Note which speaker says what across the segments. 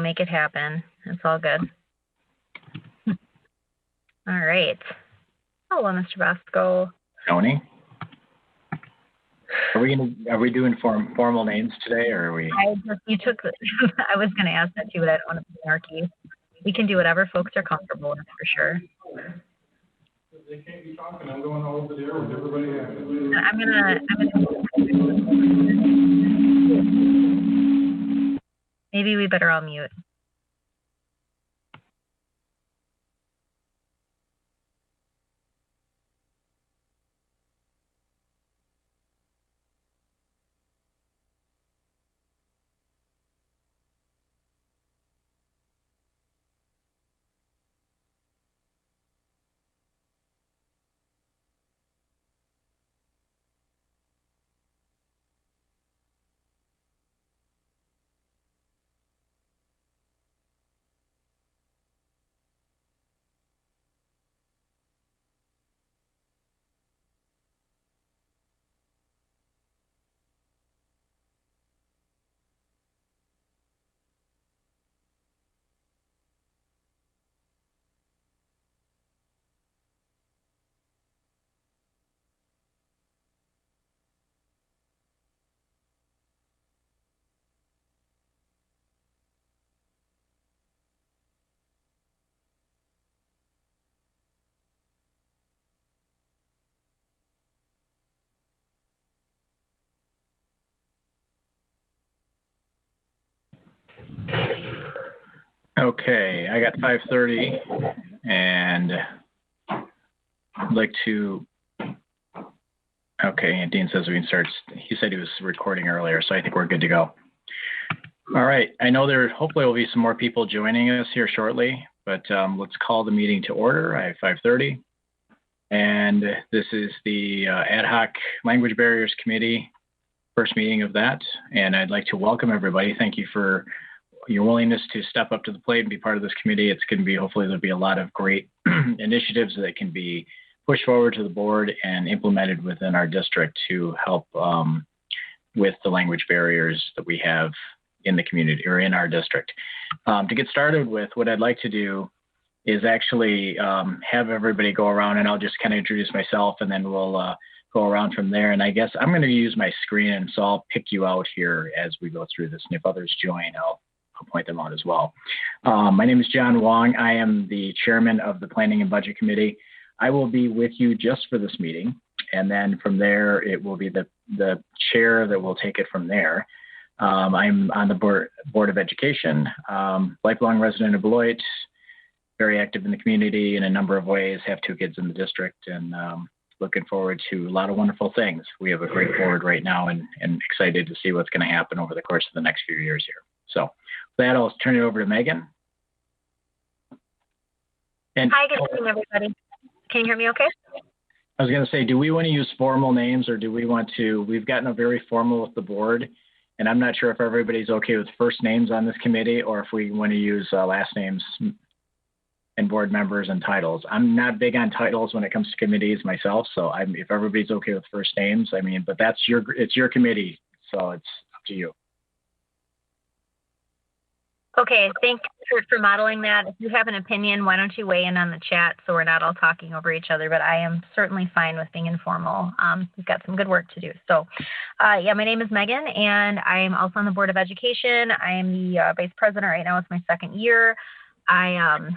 Speaker 1: make it happen. It's all good. All right. Hello, Mr. Bosco.
Speaker 2: Tony, are we doing formal names today, or are we?
Speaker 1: I was going to ask that too, but I don't want to be anarchy. We can do whatever folks are comfortable with, for sure.
Speaker 3: They can't be talking. I'm going over there with everybody.
Speaker 1: Maybe we better all mute.
Speaker 2: Okay, I got 5:30, and I'd like to. Okay, and Dean says we can start. He said he was recording earlier, so I think we're good to go. All right, I know there hopefully will be some more people joining us here shortly, but let's call the meeting to order. I have 5:30, and this is the Ad Hoc Language Barriers Committee, first meeting of that, and I'd like to welcome everybody. Thank you for your willingness to step up to the plate and be part of this committee. It's going to be, hopefully there'll be a lot of great initiatives that can be pushed forward to the board and implemented within our district to help with the language barriers that we have in the community or in our district. To get started with, what I'd like to do is actually have everybody go around, and I'll just kind of introduce myself, and then we'll go around from there. And I guess I'm going to use my screen, and so I'll pick you out here as we go through this. And if others join, I'll point them out as well. My name is John Wong. I am the chairman of the Planning and Budget Committee. I will be with you just for this meeting, and then from there it will be the chair that will take it from there. I'm on the board of education, lifelong resident of Beloit, very active in the community in a number of ways, have 2 kids in the district, and looking forward to a lot of wonderful things. We have a great board right now, and excited to see what's going to happen over the course of the next few years here. So with that, I'll turn it over to Megan.
Speaker 1: And hi, good evening, everybody. Can you hear me okay?
Speaker 2: I was going to say, do we want to use formal names, or do we want to, we've gotten a very formal with the board, and I'm not sure if everybody's okay with first names on this committee, or if we want to use last names and board members and titles. I'm not big on titles when it comes to committees myself, so if everybody's okay with first names, I mean, but it's your committee, so it's up to you.
Speaker 1: Okay, thanks for modeling that. If you have an opinion, why don't you weigh in on the chat so we're not all talking over each other, but I am certainly fine with being informal. We've got some good work to do. So yeah, my name is Megan, and I am also on the Board of Education. I am the vice president right now. It's my 2nd year. I've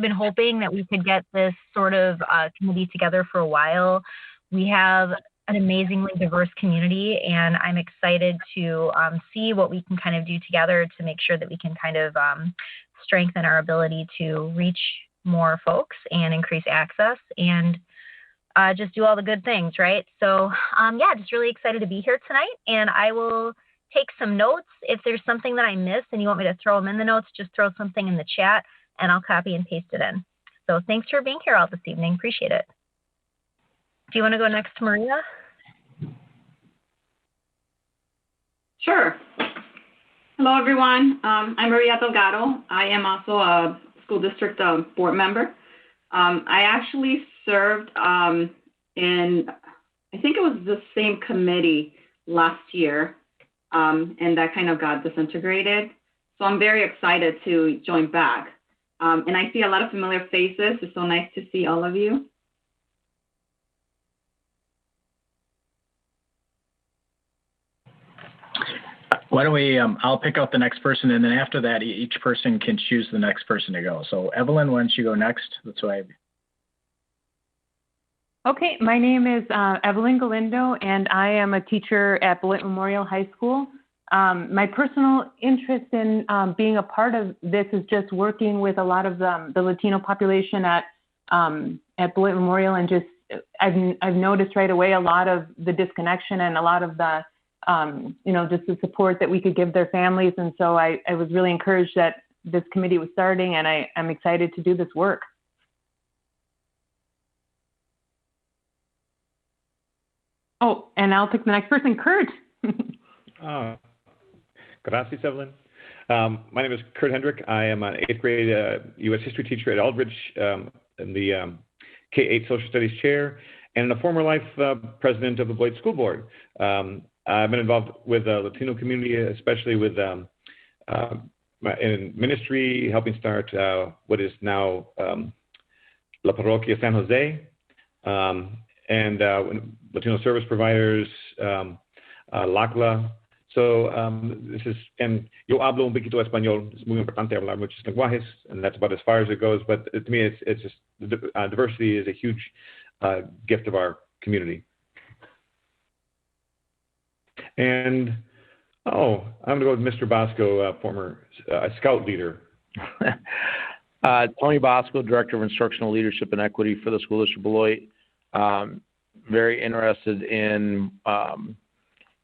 Speaker 1: been hoping that we could get this sort of committee together for a while. We have an amazingly diverse community, and I'm excited to see what we can kind of do together to make sure that we can kind of strengthen our ability to reach more folks and increase access and just do all the good things, right? So yeah, just really excited to be here tonight, and I will take some notes. If there's something that I missed and you want me to throw them in the notes, just throw something in the chat and I'll copy and paste it in. So thanks for being here all this evening. Appreciate it. Do you want to go next to Maria?
Speaker 4: Sure. Hello, everyone. I'm Maria Delgado. I am also a school district board member. I actually served in, I think it was the same committee last year. and that kind of got disintegrated. So I'm very excited to join back. And I see a lot of familiar faces. It's so nice to see all of you.
Speaker 2: Why don't we, I'll pick out the next person, and then after that, each person can choose the next person to go. So Evelyn, why don't you go next? That's why.
Speaker 5: Okay, my name is Evelyn Galindo, and I am a teacher at Beloit Memorial High School. My personal interest in being a part of this is just working with a lot of the Latino population at Beloit Memorial, and just I've noticed right away a lot of the disconnection and a lot of the just the support that we could give their families. And so I was really encouraged that this committee was starting, and I'm excited to do this work. Oh, and I'll pick the next person, Kurt.
Speaker 6: Gracias, Evelyn. My name is Kurt Hendrick. I am an 8th grade U.S. history teacher at Aldridge in the K-8 Social Studies chair, and in a former life president of the Beloit School Board. I've been involved with the Latino community, especially with in ministry, helping start what is now La Parroquia San Jose, and Latino service providers, LACLA. So this is, and yo hablo un poquito español. Es muy importante hablar muchos lenguajes, and that's about as far as it goes. But to me, it's just diversity is a huge gift of our community. And I'm going to go with Mr. Bosco, former scout leader.
Speaker 7: Tony Bosco, Director of Instructional Leadership and Equity for the School District Beloit. Very interested in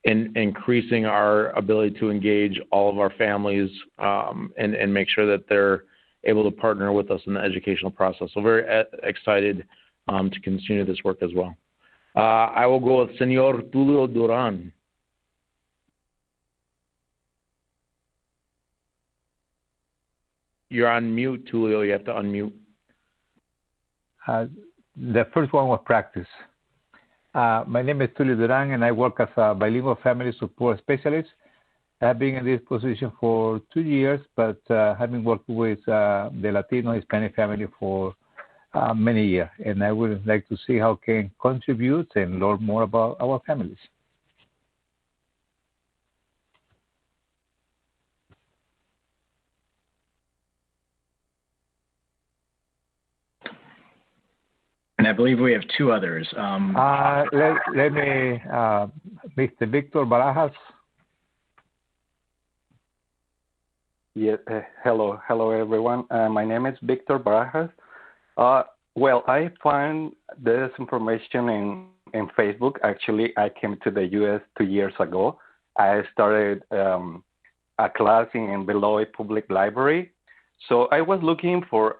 Speaker 7: increasing our ability to engage all of our families and make sure that they're able to partner with us in the educational process. So very excited to continue this work as well. I will go with Senor Tulio Duran. You're on mute, Tulio. You have to unmute.
Speaker 8: The first one was practice. My name is Tulio Duran, and I work as a bilingual family support specialist. I've been in this position for 2 years, but having worked with the Latino Hispanic family for many years. And I would like to see how I can contribute and learn more about our families.
Speaker 2: And I believe we have 2 others.
Speaker 8: Let me, Mr. Victor Barajas.
Speaker 9: Yeah, hello everyone. My name is Victor Barajas. Well, I found this information in Facebook. Actually, I came to the U.S. 2 years ago. I started a class in Beloit Public Library. So I was looking for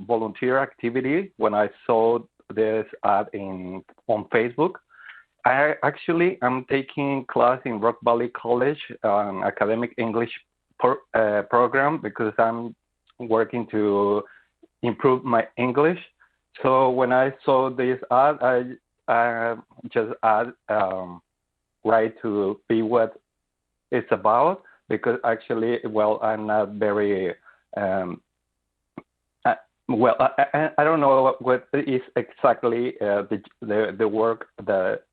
Speaker 9: volunteer activity when I saw this ad on Facebook. I actually am taking class in Rock Valley College, academic English program, because I'm working to improve my English. So when I saw this ad, I just right to see what it's about, because actually, well, I'm not very well, I don't know what is exactly the work that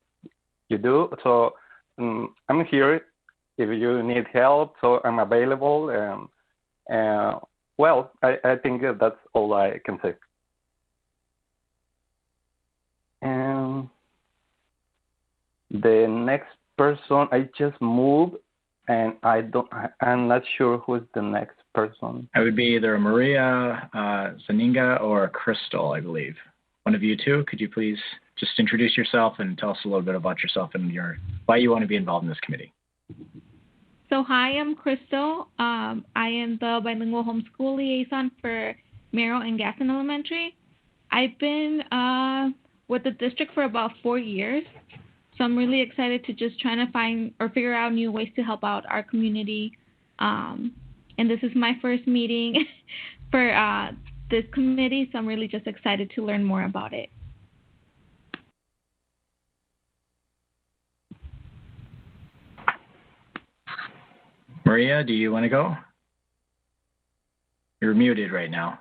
Speaker 9: you do. So I'm here if you need help. So I'm available. Well, I think that's all I can say. And the next person, I just moved, and I'm not sure who's the next person.
Speaker 2: I would be either Maria Zaninga or Crystal, I believe. One of you two, could you please just introduce yourself and tell us a little bit about yourself and why you want to be involved in this committee?
Speaker 10: So hi, I'm Crystal. I am the Bilingual Homeschool Liaison for Merrill and Gaston Elementary. I've been with the district for about 4 years. So I'm really excited to just trying to find or figure out new ways to help out our community. And this is my first meeting for this committee, so I'm really just excited to learn more about it.
Speaker 2: Maria, do you want to go? You're muted right now.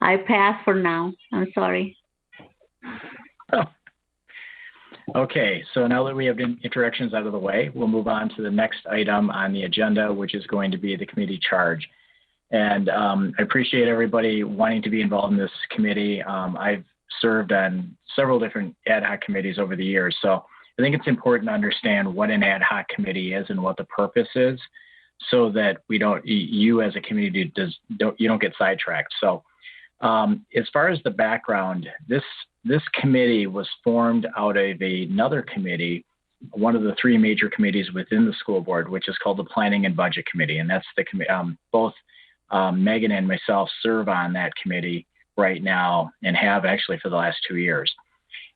Speaker 11: I pass for now. I'm sorry.
Speaker 2: Oh. Okay, so now that we have introductions out of the way, we'll move on to the next item on the agenda, which is going to be the committee charge. And I appreciate everybody wanting to be involved in this committee. I've served on several different ad hoc committees over the years, so I think it's important to understand what an ad hoc committee is and what the purpose is, so that you as a community you don't get sidetracked. So as far as the background, this committee was formed out of another committee, one of the three major committees within the school board, which is called the Planning and Budget Committee, and that's the both Megan and myself serve on that committee right now and have actually for the last 2 years.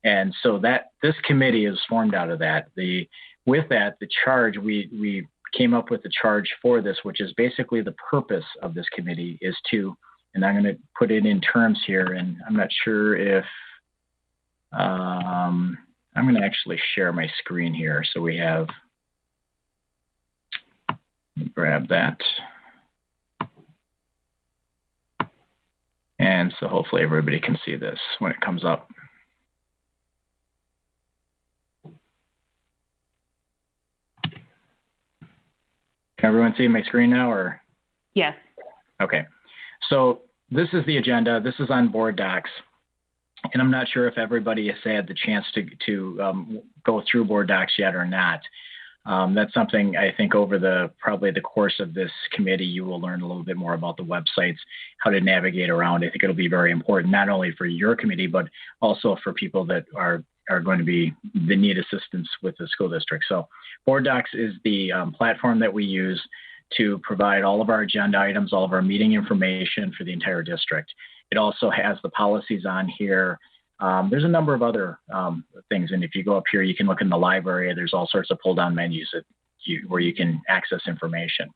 Speaker 2: And so this committee is formed out of that. With that, the charge, we came up with the charge for this, which is basically the purpose of this committee is to, and I'm going to put it in terms here, and I'm not sure if, I'm going to actually share my screen here. So we have, let me grab that. And so hopefully everybody can see this when it comes up. Can everyone see my screen now, or?
Speaker 5: Yes.
Speaker 2: Okay. So this is the agenda. This is on board docs. And I'm not sure if everybody has had the chance to go through board docs yet or not. That's something I think over probably the course of this committee, you will learn a little bit more about the websites, how to navigate around. I think it'll be very important, not only for your committee, but also for people that are going to need assistance with the school district. So board docs is the platform that we use to provide all of our agenda items, all of our meeting information for the entire district. It also has the policies on here. There's a number of other things, and if you go up here, you can look in the library. There's all sorts of pull-down menus where you can access information.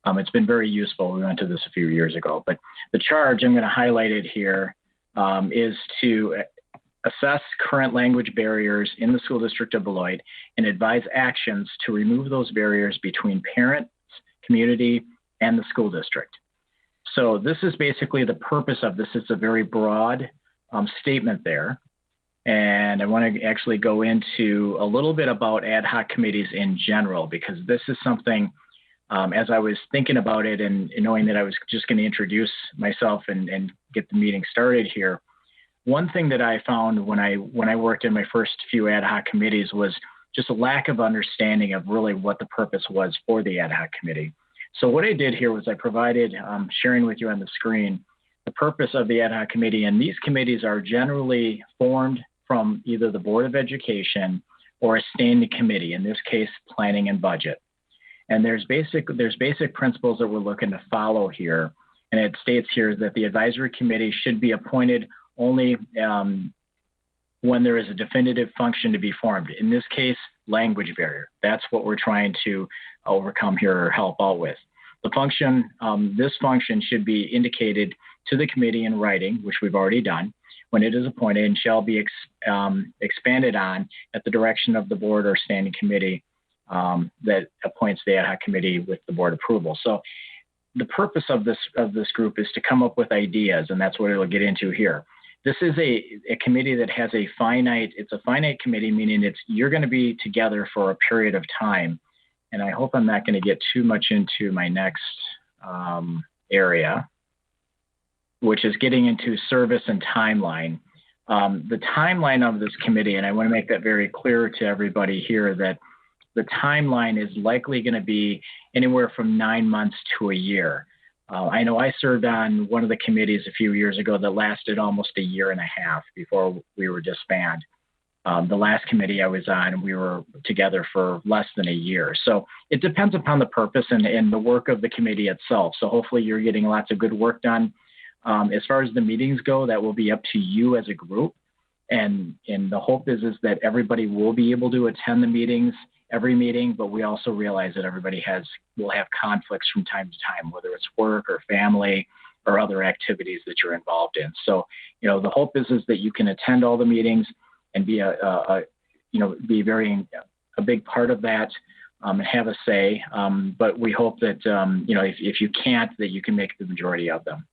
Speaker 2: It's been very useful. We went to this a few years ago, but the charge, I'm going to highlight it here, is to assess current language barriers in the school district of Beloit and advise actions to remove those barriers between parents, community, and the school district. So this is basically the purpose of this. It's a very broad statement there. And I want to actually go into a little bit about ad hoc committees in general, because this is something, as I was thinking about it and knowing that I was just going to introduce myself and get the meeting started here, one thing that I found when I worked in my first few ad hoc committees was just a lack of understanding of really what the purpose was for the ad hoc committee. So what I did here was I provided, sharing with you on the screen, the purpose of the ad hoc committee. And these committees are generally formed from either the Board of Education or a standing committee, in this case, Planning and Budget. And there's basic principles that we're looking to follow here. And it states here that the advisory committee should be appointed only when there is a definitive function to be formed. In this case, language barrier. That's what we're trying to overcome here or help out with. The function, this function should be indicated to the committee in writing, which we've already done, when it is appointed, and shall be expanded on at the direction of the board or standing committee that appoints the ad hoc committee with the board approval. So the purpose of this group is to come up with ideas, and that's what it'll get into here. This is a committee that has it's a finite committee, meaning you're going to be together for a period of time. And I hope I'm not going to get too much into my next area, which is getting into service and timeline. The timeline of this committee, and I want to make that very clear to everybody here, that the timeline is likely going to be anywhere from 9 months to a year. I know I served on one of the committees a few years ago that lasted almost a year and a half before we were disbanded. The last committee I was on, we were together for less than a year. So it depends upon the purpose and the work of the committee itself. So hopefully you're getting lots of good work done. As far as the meetings go, that will be up to you as a group. And the hope is that everybody will be able to attend the meetings, every meeting, but we also realize that everybody will have conflicts from time to time, whether it's work or family or other activities that you're involved in. So, the hope is that you can attend all the meetings and be a big part of that. and have a say. But we hope that, if you can't, that you can make the majority of them.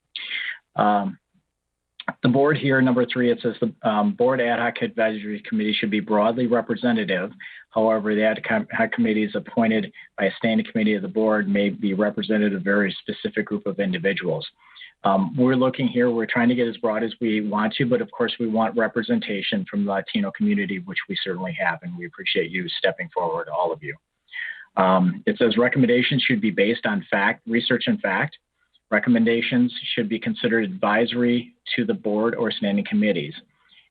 Speaker 2: The board here, number 3, it says the board ad hoc advisory committee should be broadly representative. However, the ad hoc committee is appointed by a standing committee of the board, may be representative of a very specific group of individuals. We're looking here, we're trying to get as broad as we want to, but of course we want representation from the Latino community, which we certainly have, and we appreciate you stepping forward, all of you. It says recommendations should be based on fact, research and fact. Recommendations should be considered advisory to the board or standing committees.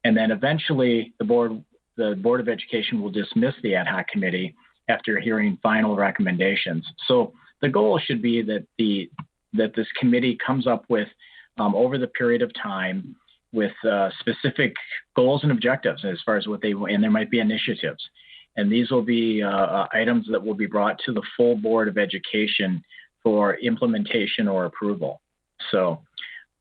Speaker 2: And then eventually the Board of Education will dismiss the ad hoc committee after hearing final recommendations. So the goal should be that this committee comes up with, over the period of time, with specific goals and objectives as far as what they want, and there might be initiatives. And these will be items that will be brought to the full Board of Education for implementation or approval. So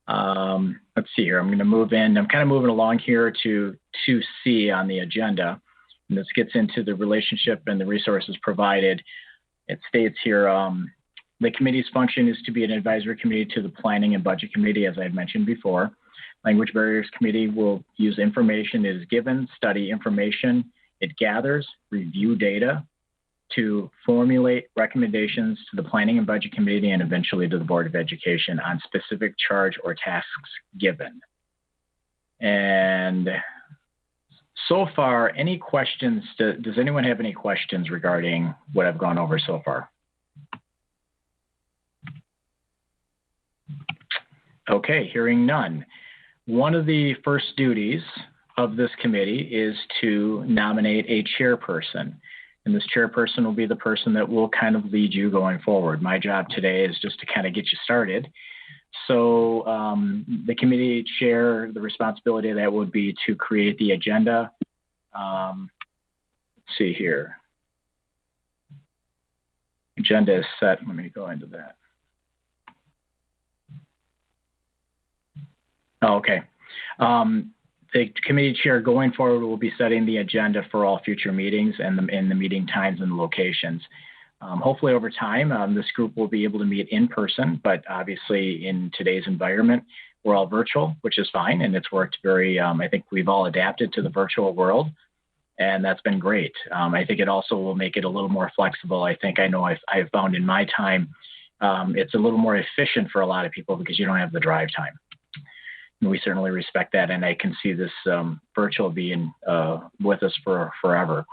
Speaker 2: let's see here. I'm going to move in. I'm kind of moving along here to 2C on the agenda. And this gets into the relationship and the resources provided. It states here, the committee's function is to be an advisory committee to the Planning and Budget Committee, as I had mentioned before. Language Barriers Committee will use information it is given, study information it gathers, review data, to formulate recommendations to the Planning and Budget Committee and eventually to the Board of Education on specific charge or tasks given. And so far, any questions? Does anyone have any questions regarding what I've gone over so far? Okay, hearing none. One of the first duties of this committee is to nominate a chairperson. And this chairperson will be the person that will kind of lead you going forward. My job today is just to kind of get you started. So the committee chair, the responsibility of that would be to create the agenda. Let's see here. Agenda is set. Let me go into that. Oh, okay. The committee chair going forward will be setting the agenda for all future meetings and the meeting times and locations. Hopefully over time, this group will be able to meet in person, but obviously in today's environment, we're all virtual, which is fine. And it's worked very, I think we've all adapted to the virtual world, and that's been great. I think it also will make it a little more flexible. I know I've found in my time, it's a little more efficient for a lot of people because you don't have the drive time. And we certainly respect that, and I can see this virtual being with us for forever.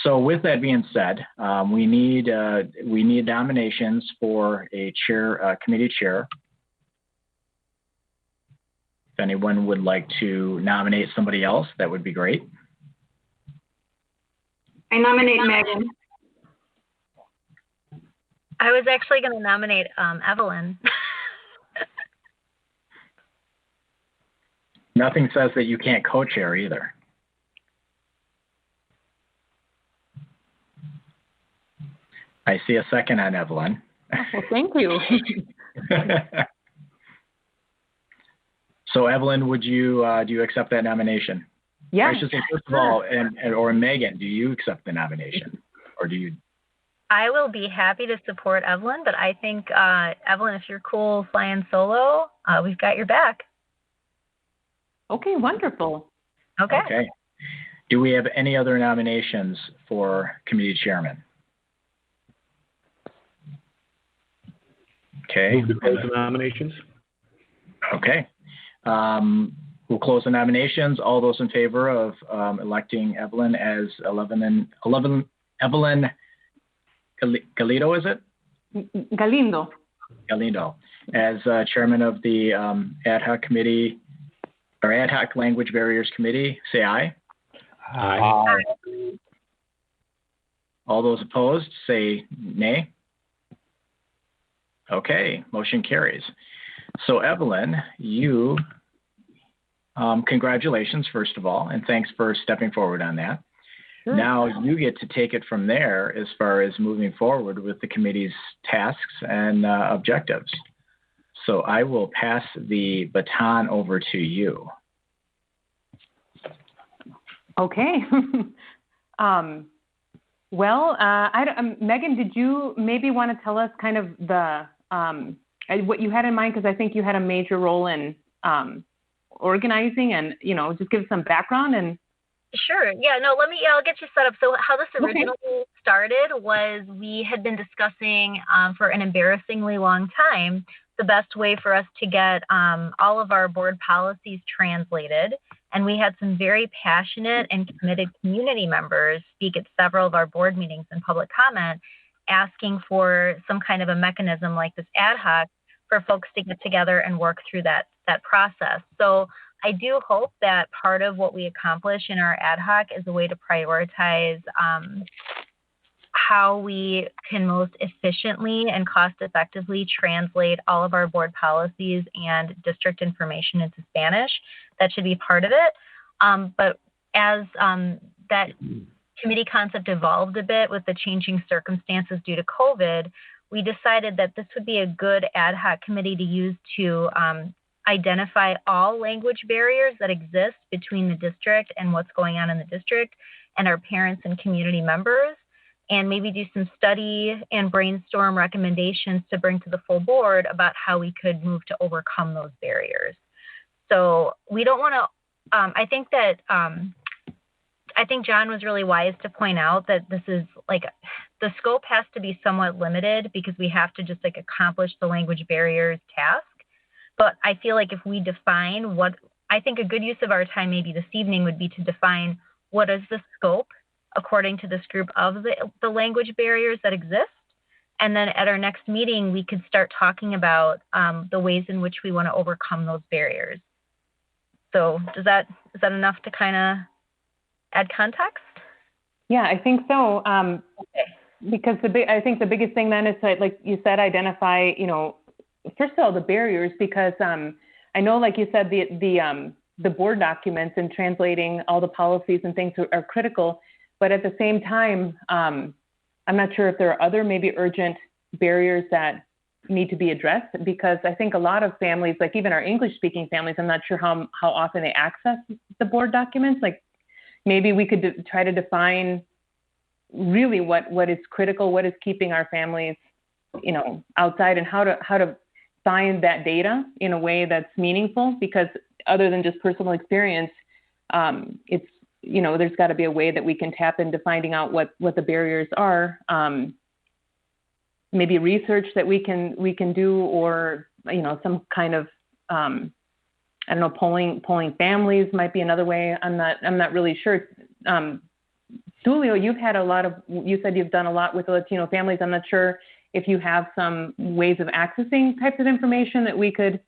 Speaker 2: So with that being said, we need nominations for a committee chair. If anyone would like to nominate somebody else, that would be great.
Speaker 4: I nominate Megan.
Speaker 1: I was actually going to nominate Evelyn.
Speaker 2: Nothing says that you can't co-chair either. I see a second on Evelyn.
Speaker 5: Well, thank you.
Speaker 2: So Evelyn, would you do you accept that nomination?
Speaker 5: Yeah.
Speaker 2: I should say, first of all, or Megan, do you accept the nomination, or do you?
Speaker 1: I will be happy to support Evelyn, but I think Evelyn, if you're cool flying solo, we've got your back.
Speaker 5: Okay, wonderful.
Speaker 1: Okay.
Speaker 2: Okay. Do we have any other nominations for committee chairman? Okay.
Speaker 6: Move to close the nominations.
Speaker 2: Okay. We'll close the nominations. All those in favor of electing Evelyn as Evelyn Galindo, is it?
Speaker 5: Galindo.
Speaker 2: Galindo, as chairman of the ad hoc committee, or Ad Hoc Language Barriers Committee, say aye.
Speaker 6: Aye.
Speaker 2: All those opposed, say nay. Okay, motion carries. So Evelyn, you, congratulations, first of all, and thanks for stepping forward on that. Sure. Now you get to take it from there as far as moving forward with the committee's tasks and objectives. So I will pass the baton over to you.
Speaker 5: Okay. Well, Megan, did you maybe want to tell us kind of the what you had in mind? Because I think you had a major role in organizing, and just give some background and.
Speaker 1: Sure. Yeah, no, I'll get you set up. So how this originally started was we had been discussing for an embarrassingly long time the best way for us to get all of our board policies translated. And we had some very passionate and committed community members speak at several of our board meetings and public comment, asking for some kind of a mechanism like this ad hoc for folks to get together and work through that process. So I do hope that part of what we accomplish in our ad hoc is a way to prioritize how we can most efficiently and cost effectively translate all of our board policies and district information into Spanish. That should be part of it. But as that committee concept evolved a bit with the changing circumstances due to COVID, we decided that this would be a good ad hoc committee to use to identify all language barriers that exist between the district and what's going on in the district and our parents and community members, and maybe do some study and brainstorm recommendations to bring to the full board about how we could move to overcome those barriers. So we don't want to, I think John was really wise to point out that this is like, the scope has to be somewhat limited because we have to just accomplish the language barriers task. But I feel like if we define what, I think a good use of our time maybe this evening would be to define what is the scope according to this group of the language barriers that exist. And then at our next meeting, we could start talking about the ways in which we want to overcome those barriers. So is that enough to kind of add context?
Speaker 5: Yeah, I think so. Because I think the biggest thing then is that, like you said, identify, first of all, the barriers, because I know, like you said, the board documents and translating all the policies and things are critical. But at the same time, I'm not sure if there are other maybe urgent barriers that need to be addressed, because I think a lot of families, like even our English-speaking families, I'm not sure how often they access the board documents. Like maybe we could try to define really what is critical, what is keeping our families, outside, and how to find that data in a way that's meaningful, because other than just personal experience, it's, there's got to be a way that we can tap into finding out what the barriers are. Maybe research that we can do, or some kind of polling families might be another way. I'm not really sure. Tulio, you said you've done a lot with the Latino families. I'm not sure if you have some ways of accessing types of information that we could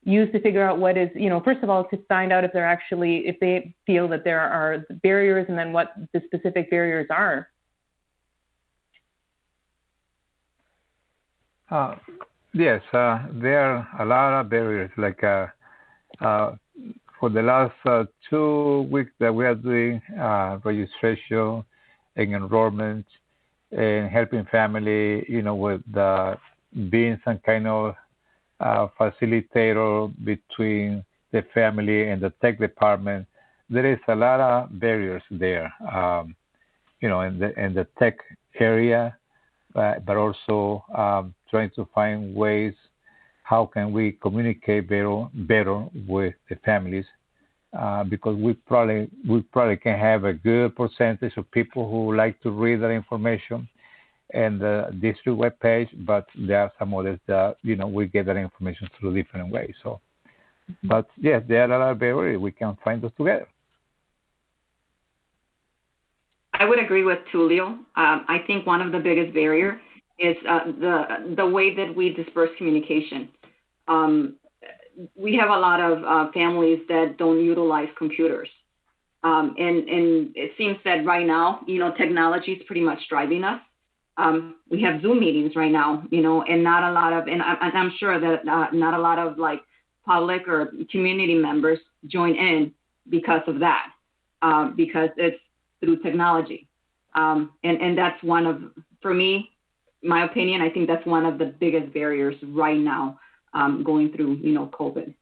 Speaker 5: use to figure out what is, first of all, to find out if they feel that there are barriers, and then what the specific barriers are.
Speaker 8: Yes, there are a lot of barriers. Like for the last 2 weeks that we are doing registration and enrollment and helping family, with being some kind of facilitator between the family and the tech department. There is a lot of barriers there, in the tech area, but also trying to find ways how can we communicate better with the families, because we probably can have a good percentage of people who like to read that information and the district webpage, but there are some others that we get that information through different ways. So, but yes, there are a lot of barriers. We can find those together.
Speaker 4: I would agree with Tulio. I think one of the biggest barriers is the way that we disperse communication. We have a lot of families that don't utilize computers. And it seems that right now, technology is pretty much driving us. We have Zoom meetings right now, and not a lot of, and I'm sure that not a lot of like public or community members join in because of that, because it's through technology. And that's one of, for me, my opinion, I think that's one of the biggest barriers right now, going through, COVID.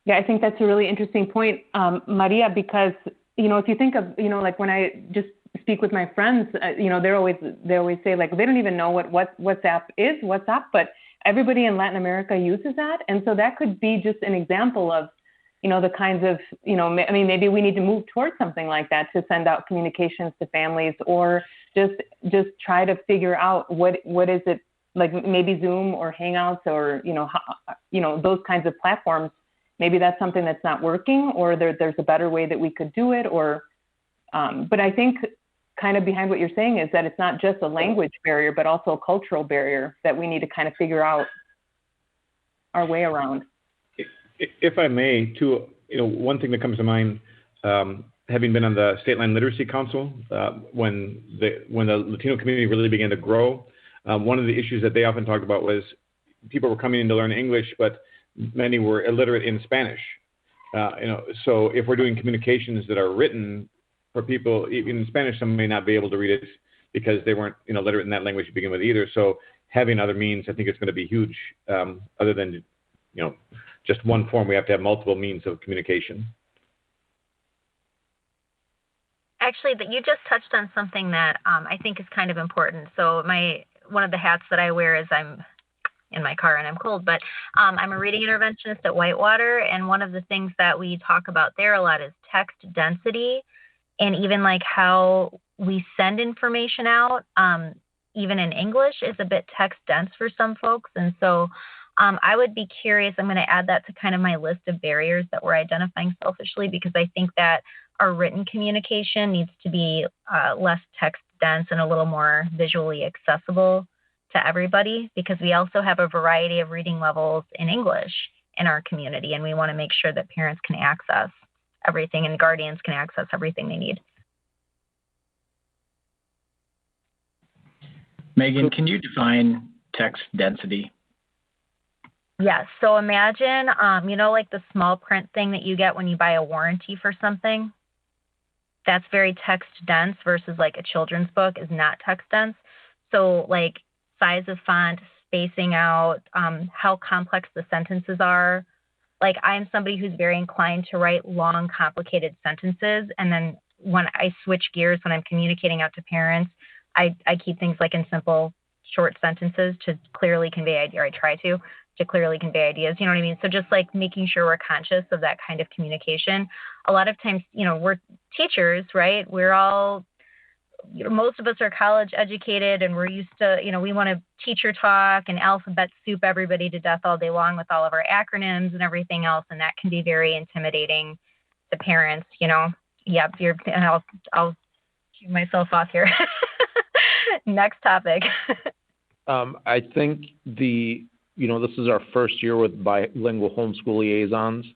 Speaker 5: Yeah, I think that's a really interesting point, Maria, because if you think of, like when I just speak with my friends, they always say like they don't even know what WhatsApp is, but everybody in Latin America uses that, and so that could be just an example of, the kinds of, maybe we need to move towards something like that to send out communications to families, or just try to figure out what is it, like maybe Zoom or Hangouts or, those kinds of platforms. Maybe that's something that's not working, or there's a better way that we could do it, or, but I think kind of behind what you're saying is that it's not just a language barrier, but also a cultural barrier that we need to kind of figure out our way around.
Speaker 6: If I may, too, one thing that comes to mind, having been on the State Line Literacy Council, when the Latino community really began to grow, one of the issues that they often talked about was people were coming in to learn English, but many were illiterate in Spanish. So if we're doing communications that are written for people, even in Spanish, some may not be able to read it because they weren't, literate in that language to begin with either. So having other means, I think it's going to be huge. Other than, just one form, we have to have multiple means of communication.
Speaker 1: Actually, that you just touched on something that I think is kind of important. So one of the hats that I wear is I'm in my car and I'm cold, but I'm a reading interventionist at Whitewater, and one of the things that we talk about there a lot is text density, and even like how we send information out, even in English, is a bit text dense for some folks. And so I would be curious, I'm going to add that to kind of my list of barriers that we're identifying selfishly, because I think that our written communication needs to be less text dense and a little more visually accessible to everybody, because we also have a variety of reading levels in English in our community, and we want to make sure that parents can access everything and guardians can access everything they need.
Speaker 2: Megan, can you define text density?
Speaker 1: Yes. So imagine, like the small print thing that you get when you buy a warranty for something. That's very text dense versus like a children's book is not text dense. So like size of font, spacing out, how complex the sentences are. Like I'm somebody who's very inclined to write long, complicated sentences. And then when I switch gears, when I'm communicating out to parents, I keep things like in simple, short sentences to clearly convey ideas, or I try to clearly convey ideas. You know what I mean? So just like making sure we're conscious of that kind of communication. A lot of times, we're teachers, right? We're all, most of us are college educated, and we're used to, we want to teacher talk and alphabet soup everybody to death all day long with all of our acronyms and everything else. And that can be very intimidating to parents, Yep. And I'll keep myself off here. Next topic.
Speaker 7: I think this is our first year with bilingual homeschool liaisons,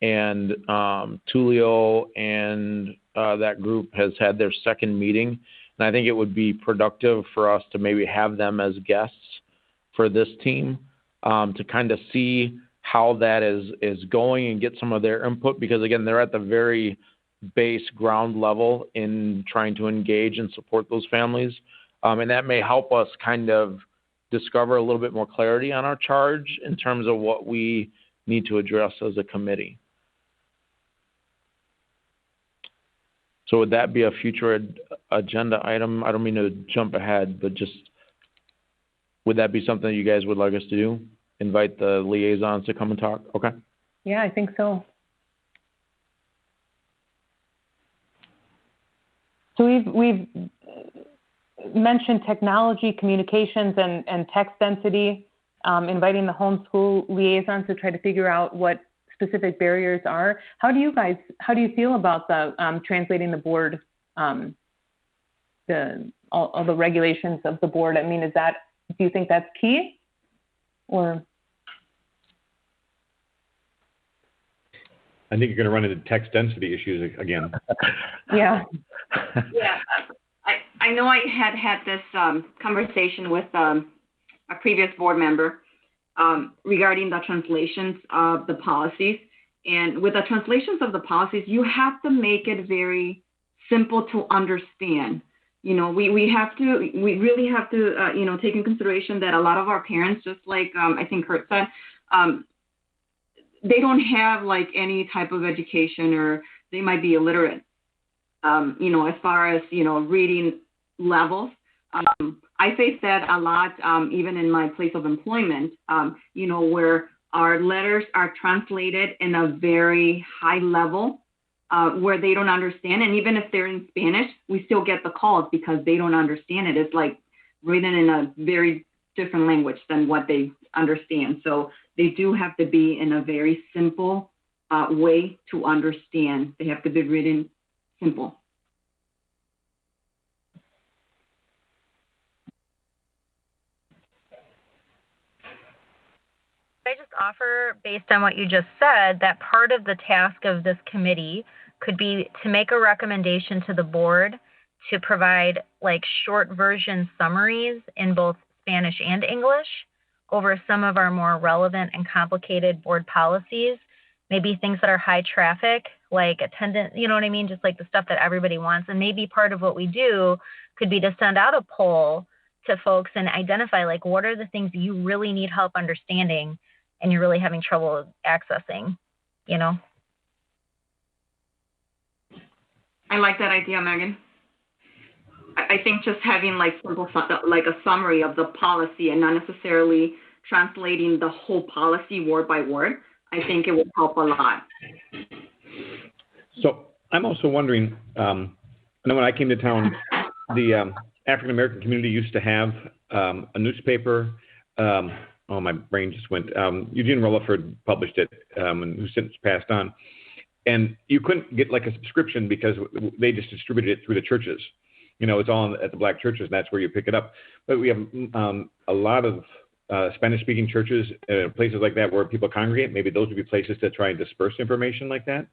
Speaker 7: and Tulio and that group has had their second meeting, and I think it would be productive for us to maybe have them as guests for this team to kind of see how that is going and get some of their input, because again, they're at the very base ground level in trying to engage and support those families, and that may help us kind of discover a little bit more clarity on our charge in terms of what we need to address as a committee. So would that be a future agenda item? I don't mean to jump ahead, but just would that be something that you guys would like us to do? Invite the liaisons to come and talk? Okay.
Speaker 5: Yeah, I think so. So we've mentioned technology, communications, and text density, inviting the homeschool liaisons to try to figure out what specific barriers are. How do you feel about the translating the board, all the regulations of the board? I mean, do you think that's key, or?
Speaker 6: I think you're going to run into text density issues again.
Speaker 5: Yeah.
Speaker 4: Yeah. I know I had this conversation with a previous board member regarding the translations of the policies. And with the translations of the policies, you have to make it very simple to understand. We really have to, take in consideration that a lot of our parents, just like I think Kurt said, they don't have like any type of education, or they might be illiterate. as far as, reading levels. I face that a lot, even in my place of employment, where our letters are translated in a very high level, where they don't understand. And even if they're in Spanish, we still get the calls because they don't understand it. It's like written in a very different language than what they understand. So they do have to be in a very simple way to understand. They have to be written simple.
Speaker 1: I just offer, based on what you just said, that part of the task of this committee could be to make a recommendation to the board to provide like short version summaries in both Spanish and English over some of our more relevant and complicated board policies, maybe things that are high traffic, like attendance, you know what I mean? Just like the stuff that everybody wants. And maybe part of what we do could be to send out a poll to folks and identify like what are the things you really need help understanding and you're really having trouble accessing,
Speaker 4: I like that idea, Megan. I think just having like simple, like a summary of the policy and not necessarily translating the whole policy word by word, I think it would help a lot.
Speaker 6: So I'm also wondering, I know when I came to town, the African American community used to have a newspaper. My brain just went. Eugene Rutherford published it, and who since passed on. And you couldn't get like a subscription because they just distributed it through the churches. It's all at the black churches, and that's where you pick it up. But we have a lot of Spanish-speaking churches, places like that where people congregate. Maybe those would be places to try and disperse information like that.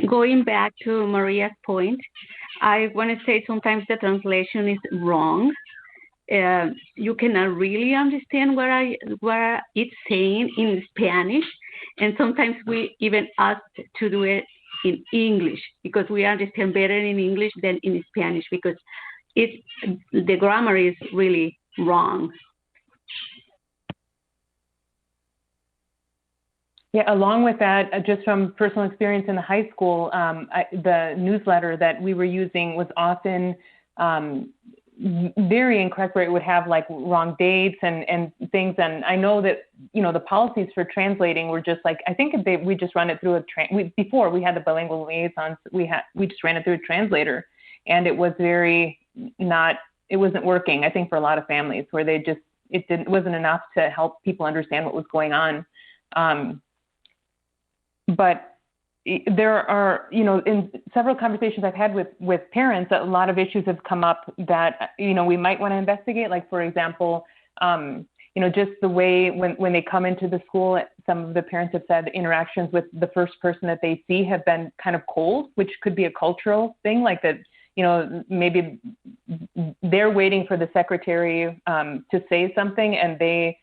Speaker 11: Going back to Maria's point, I want to say sometimes the translation is wrong. You cannot really understand what it's saying in Spanish, and sometimes we even ask to do it in English because we understand better in English than in Spanish because the grammar is really wrong.
Speaker 5: Yeah, along with that, just from personal experience in the high school, the newsletter that we were using was often very incorrect, where it would have like wrong dates and things. And I know that, the policies for translating were just like, I think we just run it through before we had the bilingual liaisons, we just ran it through a translator, and it was it wasn't working, I think, for a lot of families where it wasn't enough to help people understand what was going on. But there are, in several conversations I've had with parents, a lot of issues have come up that, we might want to investigate. Like, for example, just the way when they come into the school, some of the parents have said interactions with the first person that they see have been kind of cold, which could be a cultural thing, like that, maybe they're waiting for the secretary to say something and they,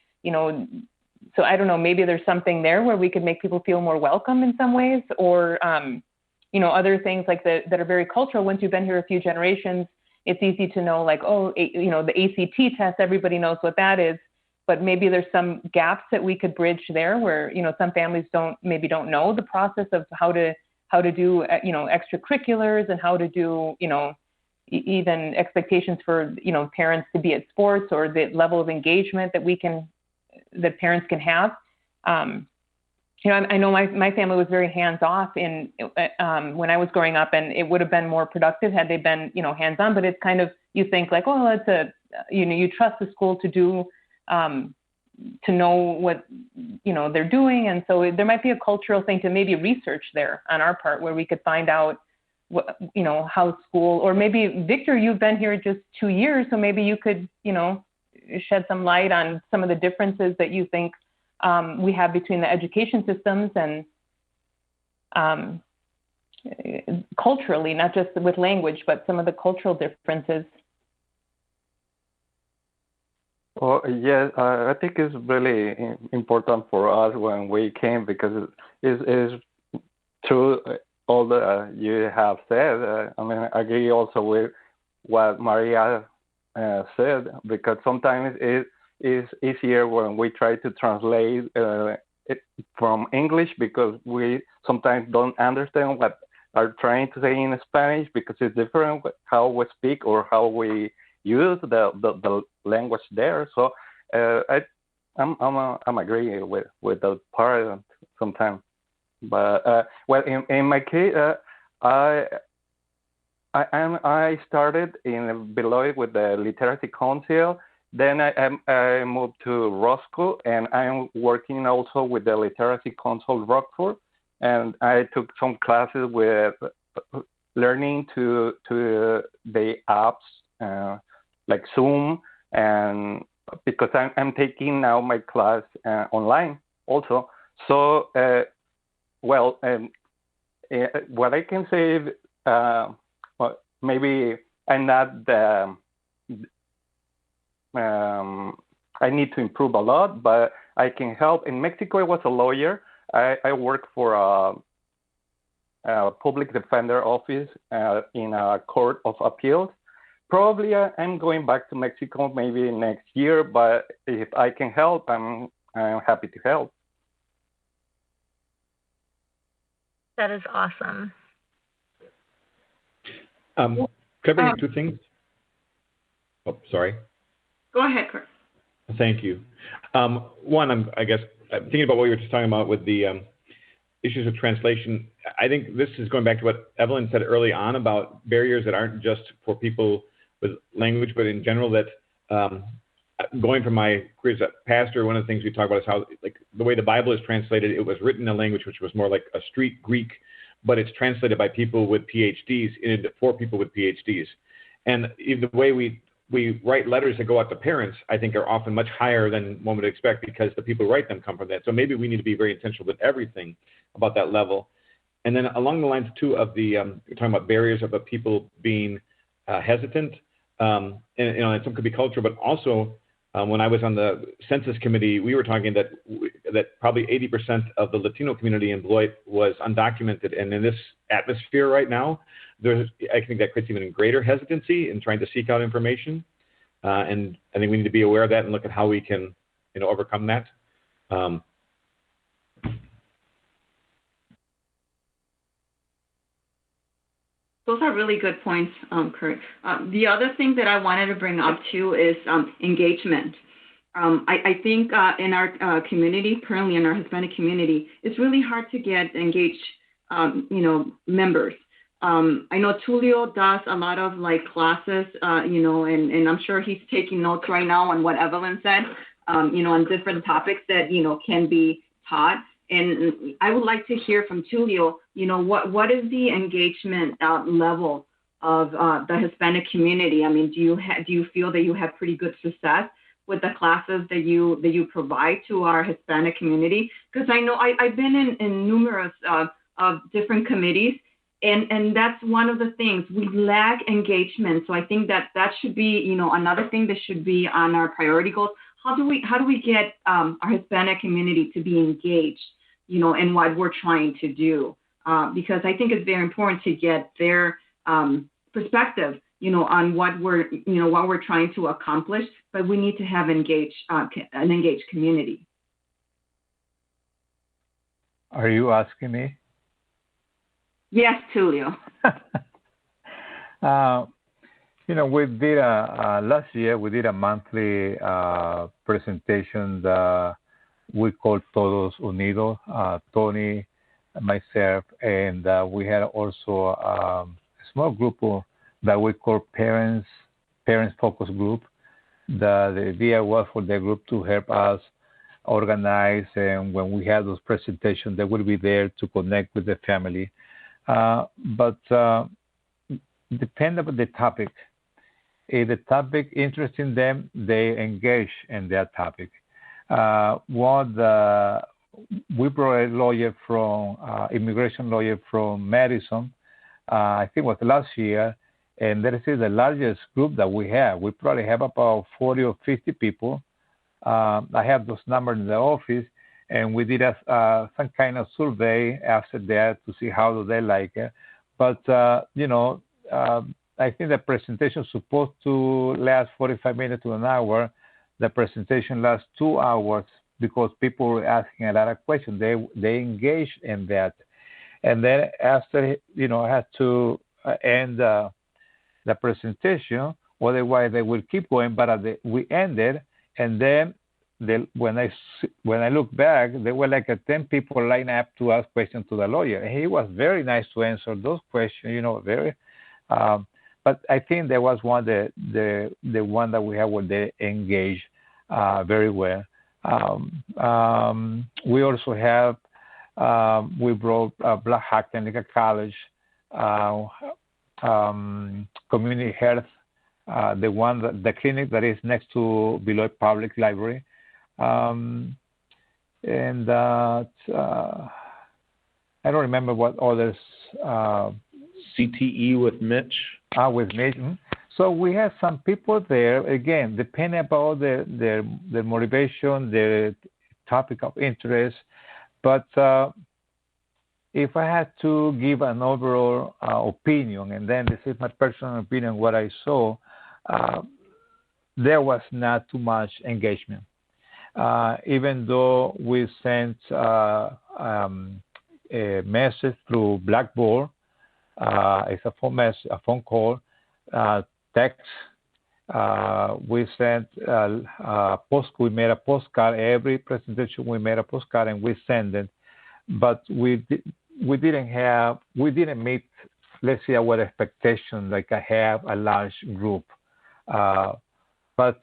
Speaker 5: so I don't know, maybe there's something there where we could make people feel more welcome in some ways, or, other things like that are very cultural. Once you've been here a few generations, it's easy to know, like, the ACT test, everybody knows what that is, but maybe there's some gaps that we could bridge there where, some families don't know the process of how to do, extracurriculars and how to do, even expectations for, parents to be at sports or the level of engagement that parents can have. I know my family was very hands-off when I was growing up, and it would have been more productive had they been, hands-on, but it's kind of, you think like, you trust the school to do, to know what, they're doing. And so there might be a cultural thing to maybe research there on our part where we could find out what, how school, or maybe Victor, you've been here just 2 years, so maybe you could, shed some light on some of the differences that you think we have between the education systems and culturally, not just with language, but some of the cultural differences.
Speaker 9: Well, yes, I think it's really important for us when we came because it's true all that you have said. I agree also with what Maria said, because sometimes it is easier when we try to translate from English because we sometimes don't understand what are trying to say in Spanish because it's different how we speak or how we use the language there. So I'm agree with the part sometimes. But well, in my case, I started in Beloit with the Literacy Council. Then I moved to Roscoe, and I'm working also with the Literacy Council Rockford. And I took some classes with learning to the apps like Zoom, and because I'm taking now my class online also. So well, what I can say is maybe I'm not the I need to improve a lot, but I can help. In Mexico, I was a lawyer. I worked for a public defender office in a court of appeals. Probably I'm going back to Mexico maybe next year, but if I can help, I'm happy to help.
Speaker 1: That is awesome.
Speaker 6: Could I bring up two things? Oh, sorry.
Speaker 4: Go ahead, Kurt.
Speaker 6: Thank you. One, I'm thinking about what you were just talking about with the issues of translation. I think this is going back to what Evelyn said early on about barriers that aren't just for people with language, but in general that going from my career as a pastor, one of the things we talk about is how like the way the Bible is translated, it was written in a language which was more like a street Greek, but it's translated by people with PhDs for people with PhDs. And the way we write letters that go out to parents, I think, are often much higher than one would expect because the people who write them come from that. So maybe we need to be very intentional with everything about that level. And then along the lines, too, of the you're talking about barriers of people being hesitant, and some could be culture, but also when I was on the census committee, we were talking that probably 80% of the Latino community in Beloit was undocumented. And in this atmosphere right now, I think that creates even greater hesitancy in trying to seek out information. And I think we need to be aware of that and look at how we can, overcome that.
Speaker 4: Those are really good points, Kurt. The other thing that I wanted to bring up too is engagement. I think in our community, currently in our Hispanic community, it's really hard to get engaged, members. I know Tulio does a lot of classes, and I'm sure he's taking notes right now on what Evelyn said, on different topics that, can be taught. And I would like to hear from Tulio, what is the engagement level of the Hispanic community? I mean, do you feel that you have pretty good success with the classes that you provide to our Hispanic community? Because I know I've been in numerous of different committees, and that's one of the things. We lack engagement. So I think that should be, another thing that should be on our priority goals. How do we get our Hispanic community to be engaged, in what we're trying to do? Because I think it's very important to get their perspective, on what we're trying to accomplish. But we need to have an engaged community.
Speaker 8: Are you asking me?
Speaker 4: Yes, Tulio.
Speaker 8: We did last year. We did a monthly presentation that we called Todos Unidos. Tony, myself, and we had also a small group that we call Parents Focus Group. The idea was for the group to help us organize, and when we had those presentations, they would be there to connect with the family. But depend on the topic. If the topic interesting them, they engage in that topic. We brought a lawyer from immigration lawyer from Madison, I think it was last year, and that is the largest group that we have. We probably have about 40 or 50 people. I have those numbers in the office, and we did some kind of survey after that to see how do they like it. But I think the presentation is supposed to last 45 minutes to an hour. The presentation lasts 2 hours because people were asking a lot of questions. They engaged in that. And then after, I had to end the presentation, otherwise they will keep going, but we ended, and then when I look back, there were like 10 people lined up to ask questions to the lawyer. And he was very nice to answer those questions, very. But I think there was one the one that we had where they engaged very well. We also have we brought Black Hawk Technical College, community health, the clinic that is next to Beloit Public Library. And I don't remember what others.
Speaker 7: CTE with Mitch.
Speaker 8: With Mitch. So we have some people there, again, depending about their motivation, their topic of interest. But if I had to give an overall opinion, and then this is my personal opinion, what I saw, there was not too much engagement. Even though we sent a message through Blackboard, it's a phone call, text. We sent we made a postcard. Every presentation we made a postcard and we sent it, but we didn't meet, let's say, our expectation. Like I have a large group, but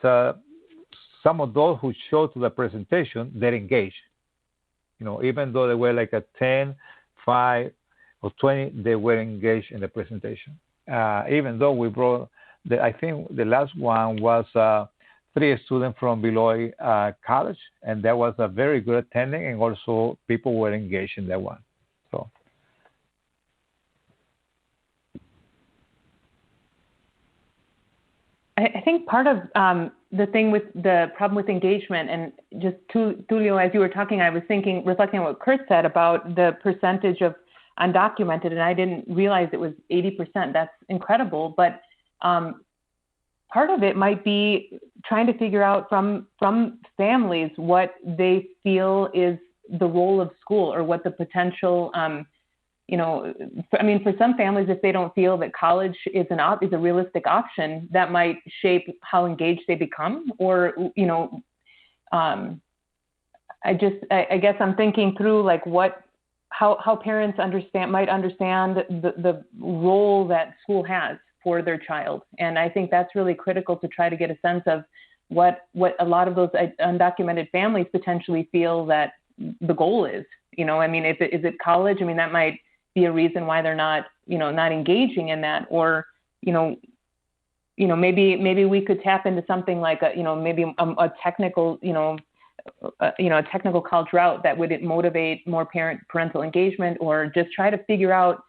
Speaker 8: some of those who showed to the presentation, they're engaged. Even though they were like 10, 5, or 20, they were engaged in the presentation. Even though we brought, I think the last one was 3 students from Beloit College, and that was a very good attending, and also people were engaged in that one. So.
Speaker 5: I think part of the thing with the problem with engagement, and just Tulio, as you were talking, I was reflecting on what Kurt said about the percentage of undocumented, and I didn't realize it was 80%. That's incredible. But part of it might be trying to figure out from families what they feel is the role of school, or what the potential, for some families, if they don't feel that college is a realistic option, that might shape how engaged they become. Or, I guess I'm thinking through like how parents might understand the role that school has for their child. And I think that's really critical to try to get a sense of what a lot of those undocumented families potentially feel that the goal is. Is it college? That might be a reason why they're not engaging in that. Or, maybe we could tap into something like a technical, a technical college route that would motivate more parental engagement, or just try to figure out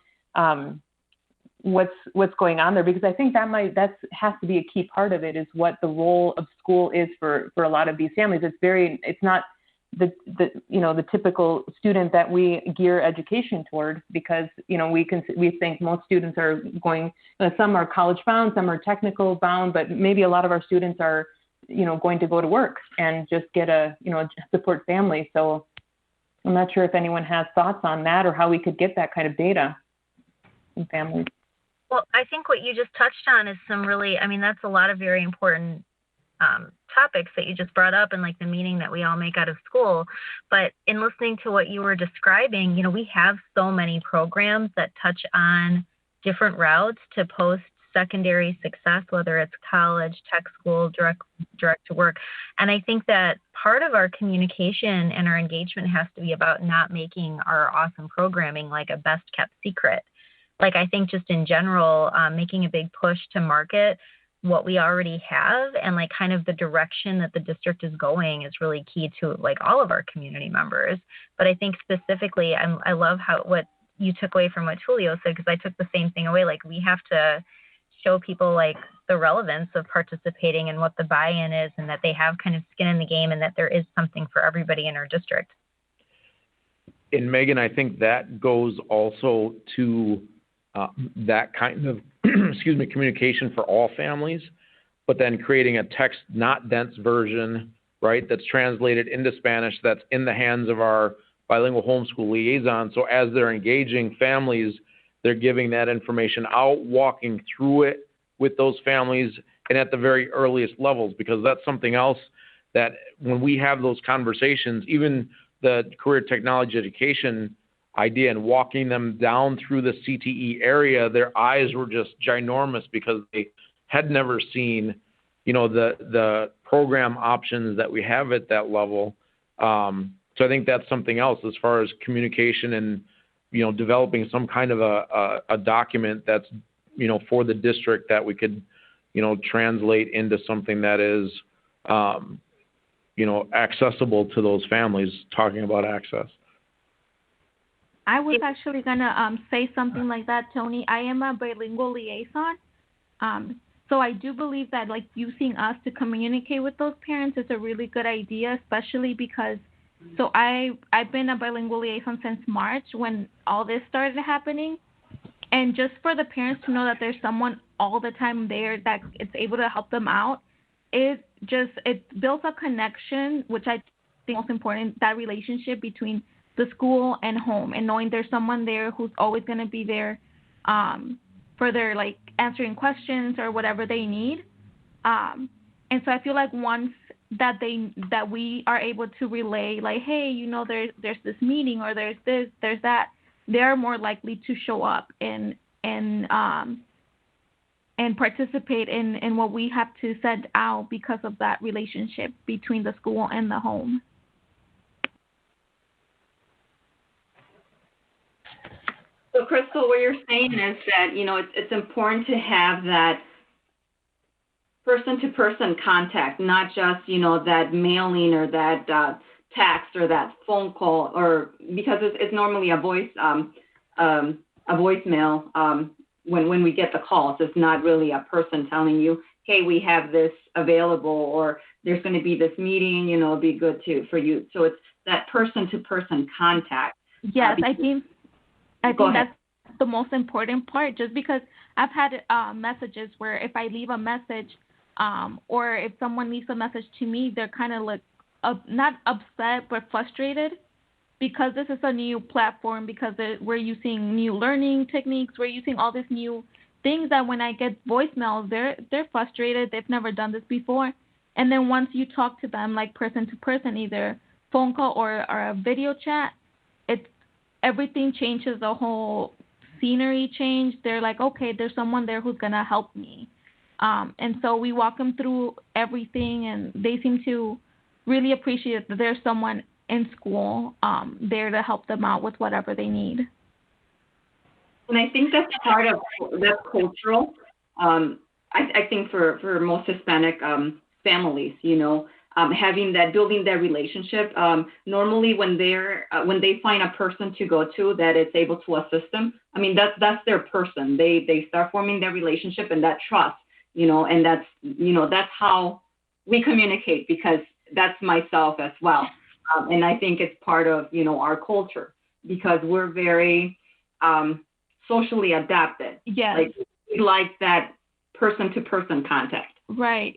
Speaker 5: what's going on there, because I think that has to be a key part of it, is what the role of school is for a lot of these families. It's not the typical student that we gear education toward, because we think most students are going, some are college bound, some are technical bound, but maybe a lot of our students are going to go to work and just get a support family. So I'm not sure if anyone has thoughts on that, or how we could get that kind of data in families.
Speaker 1: Well, I think what you just touched on is some really, that's a lot of very important topics that you just brought up, and like the meaning that we all make out of school. But in listening to what you were describing, we have so many programs that touch on different routes to post-secondary success, whether it's college, tech school, direct to work. And I think that part of our communication and our engagement has to be about not making our awesome programming like a best kept secret. Like, I think just in general, making a big push to market what we already have, and like kind of the direction that the district is going is really key to like all of our community members. But I think specifically, I love what you took away from what Tulio said, because I took the same thing away. Like, we have to show people like the relevance of participating and what the buy-in is, and that they have kind of skin in the game, and that there is something for everybody in our district.
Speaker 7: And Megan, I think that goes also to that kind of communication for all families, but then creating a text not dense version right, that's translated into Spanish, that's in the hands of our bilingual homeschool liaison. So as they're engaging families, they're giving that information out, walking through it with those families, and at the very earliest levels, because that's something else that when we have those conversations, even the career technology education idea and walking them down through the CTE area, their eyes were just ginormous because they had never seen, you know, the program options that we have at that level. So I think that's something else as far as communication and, you know, developing some kind of a document that's, you know, for the district that we could, you know, translate into something that is, you know, accessible to those families, talking about access.
Speaker 10: I was actually going to say something like that, Tony. I am a bilingual liaison. So I do believe that, like, using us to communicate with those parents is a really good idea, especially because, so I've been a bilingual liaison since March when all this started happening. And just for the parents to know that there's someone all the time there that it's able to help them out, it builds a connection, which I think is most important, that relationship between the school and home, and knowing there's someone there who's always going to be there for their, like, answering questions or whatever they need. And so I feel like once that we are able to relay, like, hey, you know, there's this meeting, or there's this, there's that, they're more likely to show up and participate in what we have to send out because of that relationship between the school and the home.
Speaker 4: So, Crystal, what you're saying is that, you know, it's important to have that person-to-person contact, not just, you know, that mailing or that text or that phone call, or because it's normally a voicemail when we get the calls. It's not really a person telling you, hey, we have this available, or there's going to be this meeting, you know, it'd be good for you. So it's that person-to-person contact.
Speaker 10: Yes, I think that's the most important part, just because I've had messages where if I leave a message or if someone leaves a message to me, they're kind of like not upset but frustrated because this is a new platform, because we're using new learning techniques, we're using all these new things that when I get voicemails, they're frustrated, they've never done this before. And then once you talk to them like person to person, either phone call or a video chat, everything changes, the whole scenery change. They're like, okay, there's someone there who's going to help me. And so we walk them through everything, and they seem to really appreciate that there's someone in school there to help them out with whatever they need.
Speaker 4: And I think that's part of that's cultural. I think for most Hispanic families, you know, having that, building that relationship. Normally, when they find a person to go to that is able to assist them, I mean, that's their person. They start forming their relationship and that trust, you know, and that's how we communicate, because that's myself as well. And I think it's part of, you know, our culture, because we're very socially adapted.
Speaker 10: Yes.
Speaker 4: Like, we like that person-to-person contact.
Speaker 10: Right.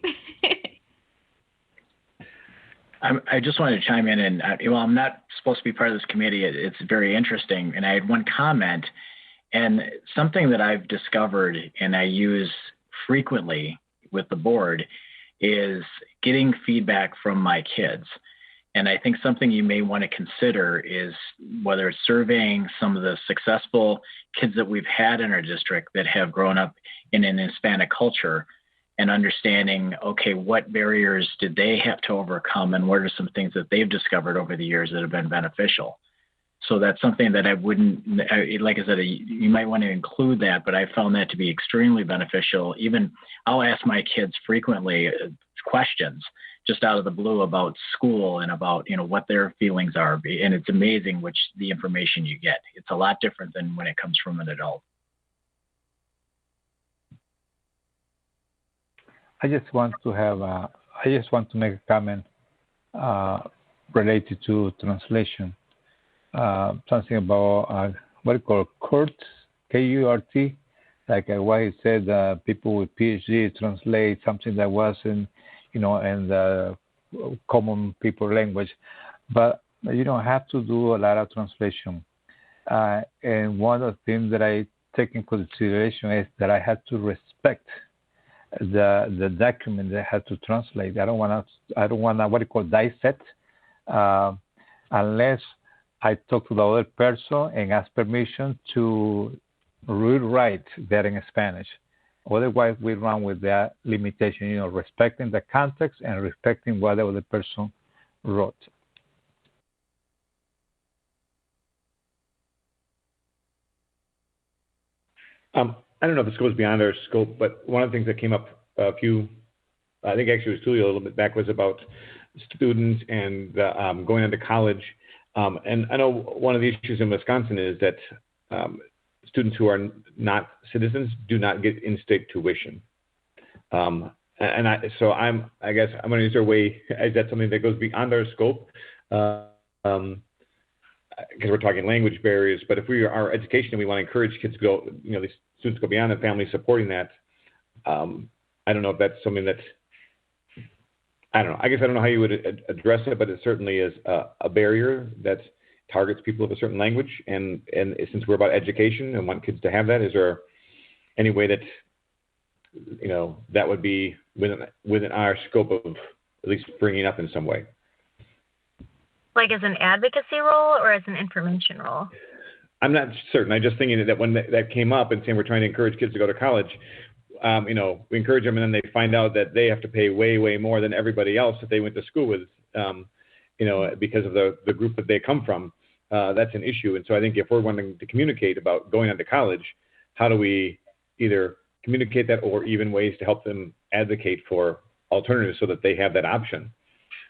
Speaker 2: I just wanted to chime in, and well, I'm not supposed to be part of this committee. It's very interesting, and I had one comment, and something that I've discovered and I use frequently with the board is getting feedback from my kids. And I think something you may want to consider is whether it's surveying some of the successful kids that we've had in our district that have grown up in an Hispanic culture, and understanding, okay, what barriers did they have to overcome, and what are some things that they've discovered over the years that have been beneficial. So that's something that I wouldn't, like I said, you might want to include that, but I found that to be extremely beneficial. Even I'll ask my kids frequently questions just out of the blue about school and about, you know, what their feelings are. And it's amazing the information you get. It's a lot different than when it comes from an adult.
Speaker 8: I just want to make a comment related to translation. Something about what you call CURT, K-U-R-T, like why he said people with PhD translate something that wasn't, you know, and common people language, but you don't have to do a lot of translation. And one of the things that I take in consideration is that I have to respect the document that I have to translate. I don't want to what you call dissect, unless I talk to the other person and ask permission to rewrite that in Spanish. Otherwise, we run with that limitation, respecting the context and respecting what the other person wrote.
Speaker 6: I don't know if this goes beyond our scope, but one of the things that came up I think actually it was Tulio a little bit back, was about students and going on to college. And I know one of the issues in Wisconsin is that students who are not citizens do not get in-state tuition. I guess I'm going to use their way. Is that something that goes beyond our scope? Because we're talking language barriers, but if we are education and we want to encourage kids to go, these students go beyond and families supporting that, I don't know if that's something that, I don't know. I guess I don't know how you would address it, but it certainly is a barrier that targets people of a certain language. And since we're about education and want kids to have that, is there any way that, that would be within our scope of at least bringing up in some way?
Speaker 1: Like as an advocacy role or as an information role?
Speaker 6: I'm not certain. I'm just thinking that when that came up and saying we're trying to encourage kids to go to college, we encourage them and then they find out that they have to pay way, way more than everybody else that they went to school with, because of the group that they come from. That's an issue. And so I think if we're wanting to communicate about going on to college, how do we either communicate that or even ways to help them advocate for alternatives so that they have that option?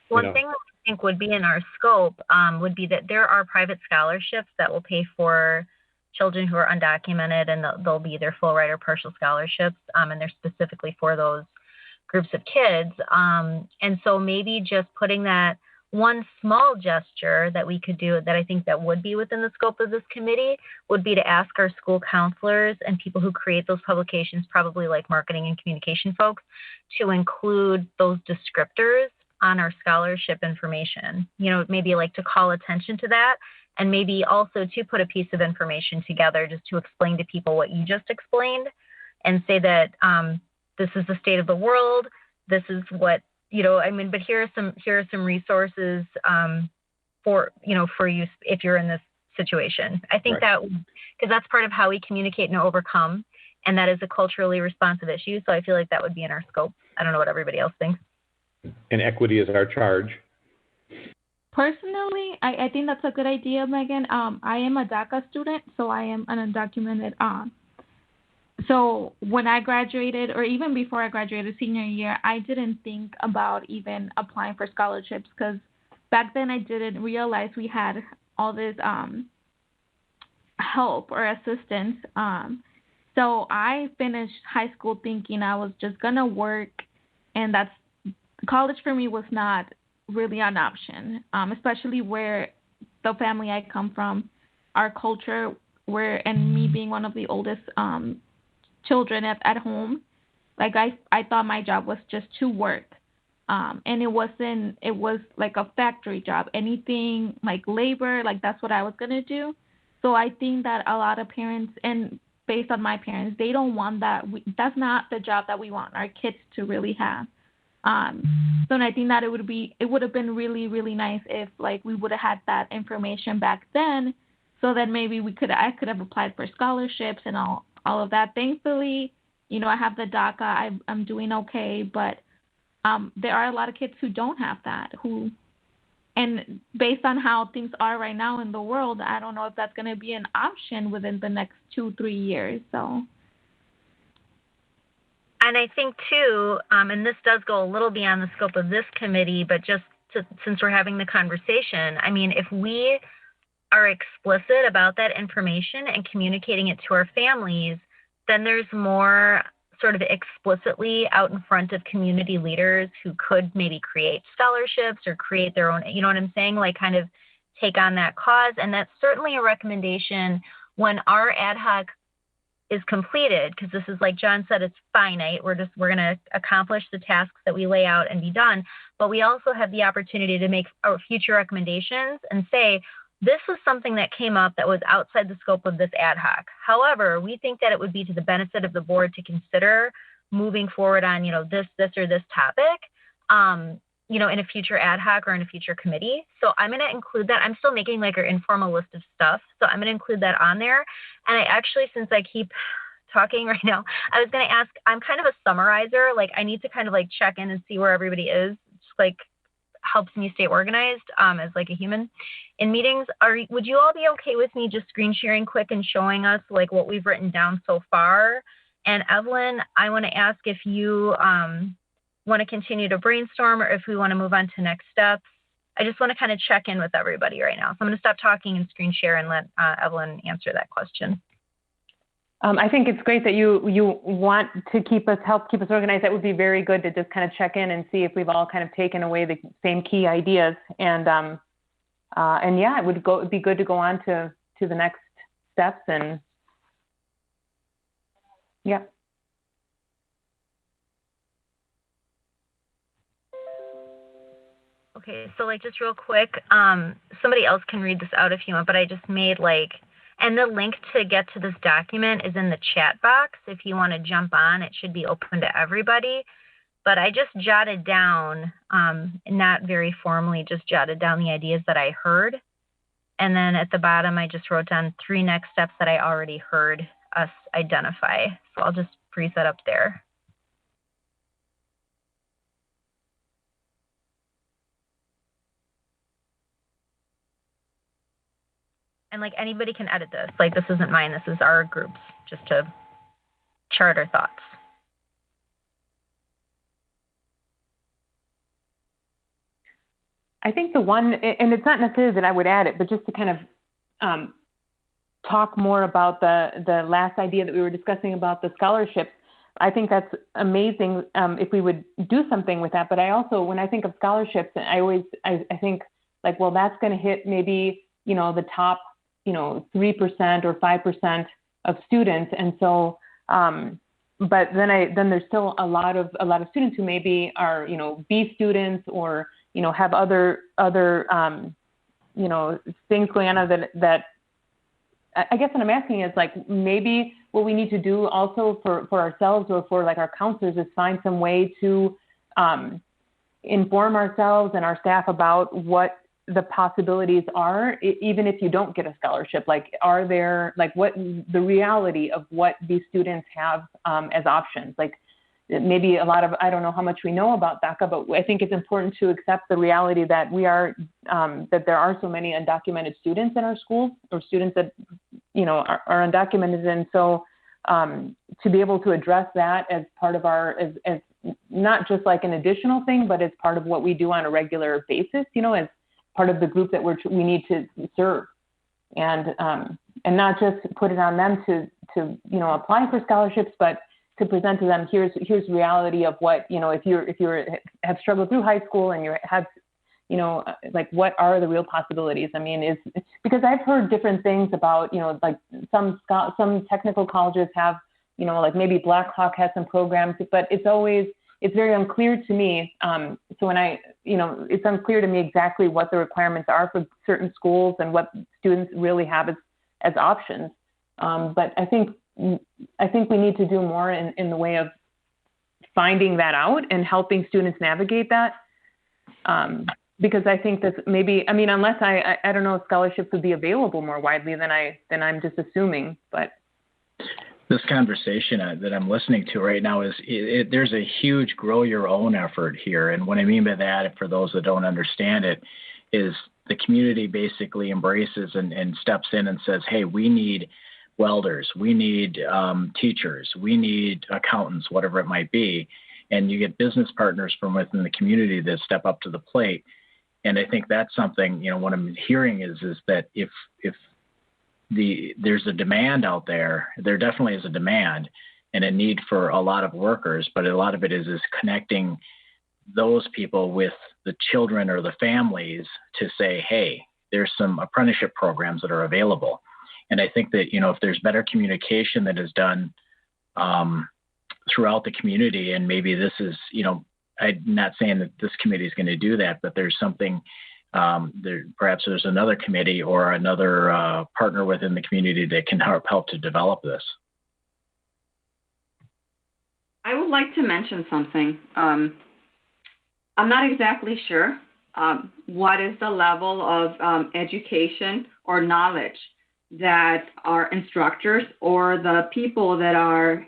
Speaker 1: One thing that I think would be in our scope would be that there are private scholarships that will pay for children who are undocumented, and they'll be either full ride or partial scholarships, and they're specifically for those groups of kids. And so maybe just putting that one small gesture that we could do that I think that would be within the scope of this committee would be to ask our school counselors and people who create those publications, probably like marketing and communication folks, to include those descriptors on our scholarship information, maybe like to call attention to that, and maybe also to put a piece of information together just to explain to people what you just explained and say that this is the state of the world. This is what, but here are some resources for you if you're in this situation. I think that, because that's part of how we communicate and overcome, and that is a culturally responsive issue. So I feel like that would be in our scope. I don't know what everybody else thinks.
Speaker 6: And equity is our charge.
Speaker 10: Personally, I think that's a good idea, Megan. I am a DACA student, so I am an undocumented. So when I graduated, or even before I graduated senior year, I didn't think about even applying for scholarships, because back then I didn't realize we had all this help or assistance. So I finished high school thinking I was just going to work, and college for me was not really an option, especially where the family I come from, our culture, and me being one of the oldest children at home, like I thought my job was just to work, and it was like a factory job, anything like labor, like that's what I was gonna do. So I think that a lot of parents, and based on my parents, they don't want that. That's not the job that we want our kids to really have. So I think that it would have been really, really nice if like we would have had that information back then, so that maybe I could have applied for scholarships and all of that. Thankfully, I have the DACA. I'm doing okay, but there are a lot of kids who don't have that, and based on how things are right now in the world, I don't know if that's going to be an option within the next 2-3 years. So.
Speaker 1: And I think, too, and this does go a little beyond the scope of this committee, but since we're having the conversation, I mean, if we are explicit about that information and communicating it to our families, then there's more sort of explicitly out in front of community leaders who could maybe create scholarships or create their own, you know what I'm saying, like kind of take on that cause. And that's certainly a recommendation when our ad hoc is completed, because this is, like John said, it's finite. We're going to accomplish the tasks that we lay out and be done. But we also have the opportunity to make our future recommendations and say, this was something that came up that was outside the scope of this ad hoc. However, we think that it would be to the benefit of the board to consider moving forward on, this or this topic, in a future ad hoc or in a future committee. So I'm going to include that. I'm still making like an informal list of stuff. So I'm going to include that on there. And I actually, since I keep talking right now, I was going to ask, I'm kind of a summarizer. Like I need to kind of like check in and see where everybody is. Just like helps me stay organized as like a human in meetings. Would you all be okay with me just screen sharing quick and showing us like what we've written down so far? And Evelyn, I want to ask if you want to continue to brainstorm or if we want to move on to next steps. I just want to kind of check in with everybody right now. So I'm going to stop talking and screen share and let Evelyn answer that question.
Speaker 5: I think it's great that you want to help keep us organized. That would be very good to just kind of check in and see if we've all kind of taken away the same key ideas. And yeah, it would be good to go on to the next steps. And yeah.
Speaker 1: Okay, so like just real quick, somebody else can read this out if you want, but I just made and the link to get to this document is in the chat box. If you want to jump on, it should be open to everybody. But I just jotted down, not very formally, just jotted down the ideas that I heard. And then at the bottom, I just wrote down 3 next steps that I already heard us identify. So I'll just freeze that up there. And like anybody can edit this. Like this isn't mine, this is our group's, just to chart our thoughts.
Speaker 5: I think the one, and it's not necessarily that I would add it, but just to kind of talk more about the last idea that we were discussing about the scholarships. I think that's amazing if we would do something with that. But I also, when I think of scholarships, I think like, well, that's going to hit maybe, the top 3% or 5% of students. And so, but then there's still a lot of students who maybe are, B students or, have other things going on that I guess what I'm asking is like, maybe what we need to do also for ourselves or for like our counselors is find some way to inform ourselves and our staff about what the possibilities are, even if you don't get a scholarship. Like, are there, like, what the reality of what these students have as options? Like, maybe a lot of, I don't know how much we know about DACA, but I think it's important to accept the reality that that there are so many undocumented students in our schools, or students that, are undocumented. And so to be able to address that as part of as not just like an additional thing, but as part of what we do on a regular basis, as part of the group that we need to serve, and not just put it on them to apply for scholarships, but to present to them, here's reality of what, if you have struggled through high school and you have, like, what are the real possibilities? I mean, because I've heard different things about, like some technical colleges have, like maybe Blackhawk has some programs, but it's very unclear to me. So when it's unclear to me exactly what the requirements are for certain schools and what students really have as options. But I think we need to do more in the way of finding that out and helping students navigate that. Because I think that maybe, unless I don't know if scholarships would be available more widely than I'm just assuming, but.
Speaker 2: This conversation that I'm listening to right now there's a huge grow your own effort here. And what I mean by that, for those that don't understand it, is the community basically embraces and steps in and says, hey, we need welders, we need teachers, we need accountants, whatever it might be. And you get business partners from within the community that step up to the plate. And I think that's something, what I'm hearing is that if there's a demand out there definitely is a demand and a need for a lot of workers, but a lot of it is connecting those people with the children or the families to say, hey, there's some apprenticeship programs that are available. And I think that, if there's better communication that is done throughout the community, and maybe this is, I'm not saying that this committee is going to do that, but there's something, perhaps there's another committee or another partner within the community that can help to develop this.
Speaker 4: I would like to mention something. I'm not exactly sure what is the level of education or knowledge that our instructors or the people that are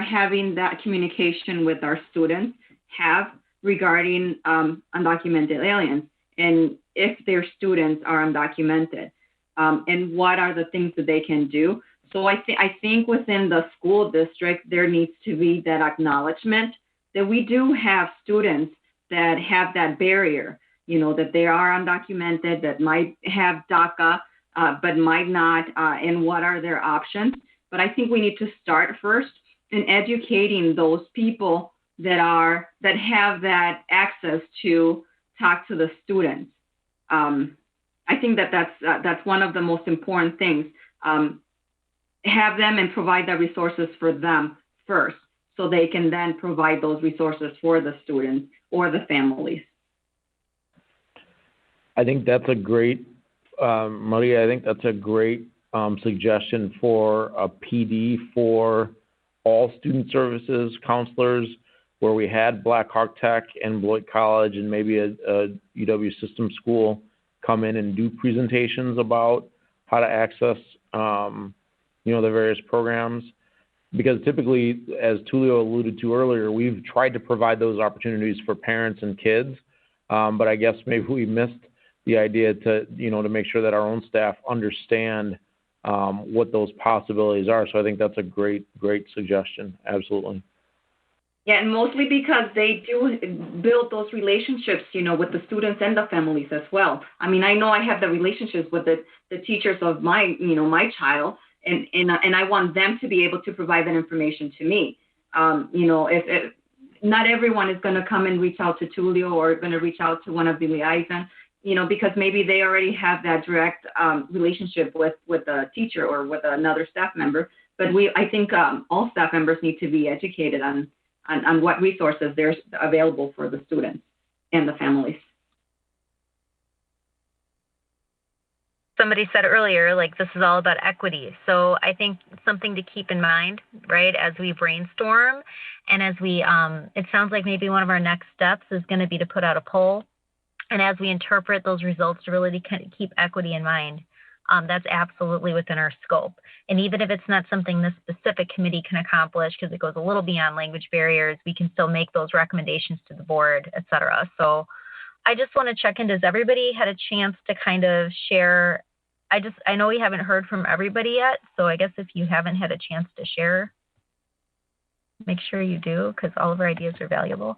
Speaker 4: having that communication with our students have regarding undocumented aliens, and if their students are undocumented, and what are the things that they can do. So I think within the school district, there needs to be that acknowledgement that we do have students that have that barrier, that they are undocumented, that might have DACA, but might not, and what are their options. But I think we need to start first in educating those people that have that access to talk to the students. I think that's one of the most important things. Have them and provide the resources for them first, so they can then provide those resources for the students or the families.
Speaker 7: I think that's a great, Maria, I think that's a great suggestion for a PD for all student services counselors, where we had Black Hawk Tech and Beloit College and maybe a UW system school come in and do presentations about how to access the various programs, because typically, as Tulio alluded to earlier, we've tried to provide those opportunities for parents and kids, but I guess maybe we missed the idea to make sure that our own staff understand what those possibilities are. So I think that's a great suggestion. Absolutely.
Speaker 4: Yeah, and mostly because they do build those relationships, with the students and the families as well. I mean, I know I have the relationships with the teachers of my, my child, and I want them to be able to provide that information to me. If not everyone is going to come and reach out to Tulio or going to reach out to one of the liaison, because maybe they already have that direct relationship with a teacher or with another staff member. But I think all staff members need to be educated on what resources there's available for the students and the families.
Speaker 1: Somebody said earlier, this is all about equity. So I think something to keep in mind, right, as we brainstorm and as we, it sounds like maybe one of our next steps is going to be to put out a poll. And as we interpret those results to really kind of keep equity in mind, that's absolutely within our scope. And even if it's not something this specific committee can accomplish, because it goes a little beyond language barriers, we can still make those recommendations to the board, et cetera. So I just want to check in. Does everybody had a chance to kind of share? I know we haven't heard from everybody yet. So I guess if you haven't had a chance to share, make sure you do, because all of our ideas are valuable.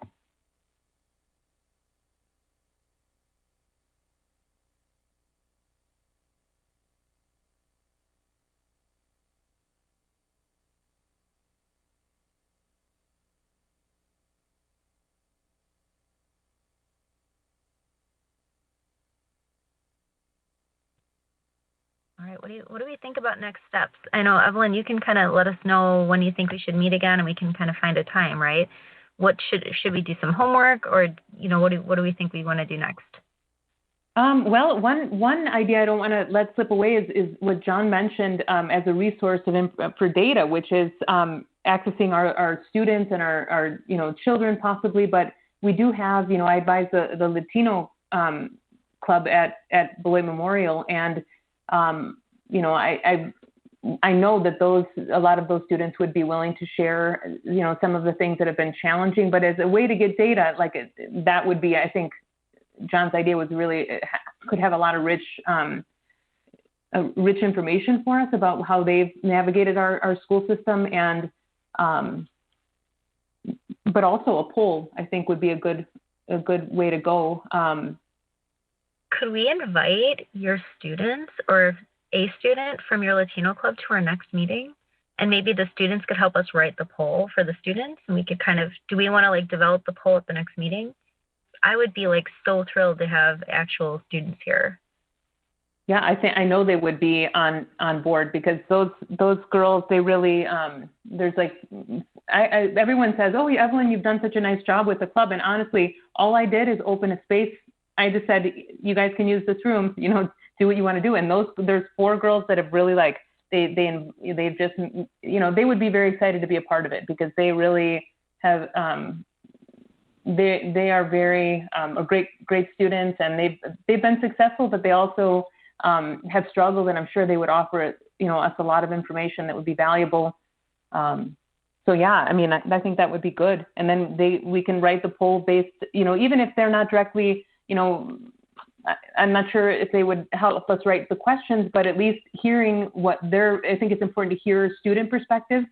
Speaker 1: All right, what do we think about next steps? I know, Evelyn, you can kind of let us know when you think we should meet again, and we can kind of find a time, right? What should we do some homework, or what do we think we want to do next?
Speaker 5: Well, one idea I don't want to let slip away is what John mentioned as a resource for data, which is accessing our students and our children possibly. But we do have, I advise the Latino club at Beloit Memorial, and I know that a lot of those students would be willing to share, some of the things that have been challenging. But as a way to get data, that would be, I think, John's idea was really could have a lot of rich information for us about how they've navigated our school system, and but also a poll, I think, would be a good way to go.
Speaker 1: Could we invite your students or a student from your Latino club to our next meeting? And maybe the students could help us write the poll for the students, and we could do we want to develop the poll at the next meeting? I would be so thrilled to have actual students here.
Speaker 5: Yeah, I know they would be on board, because those girls, they really there's like everyone says, oh, Evelyn, you've done such a nice job with the club, and honestly, all I did is open a space. I just said, you guys can use this room, do what you want to do, and there's 4 girls that have really they just they would be very excited to be a part of it, because they really have they are very great students, and they've been successful, but they also have struggled, and I'm sure they would offer us a lot of information that would be valuable. So yeah, I mean, I think that would be good. And then we can write the poll based, even if they're not directly, I'm not sure if they would help us write the questions, but at least hearing I think it's important to hear student perspectives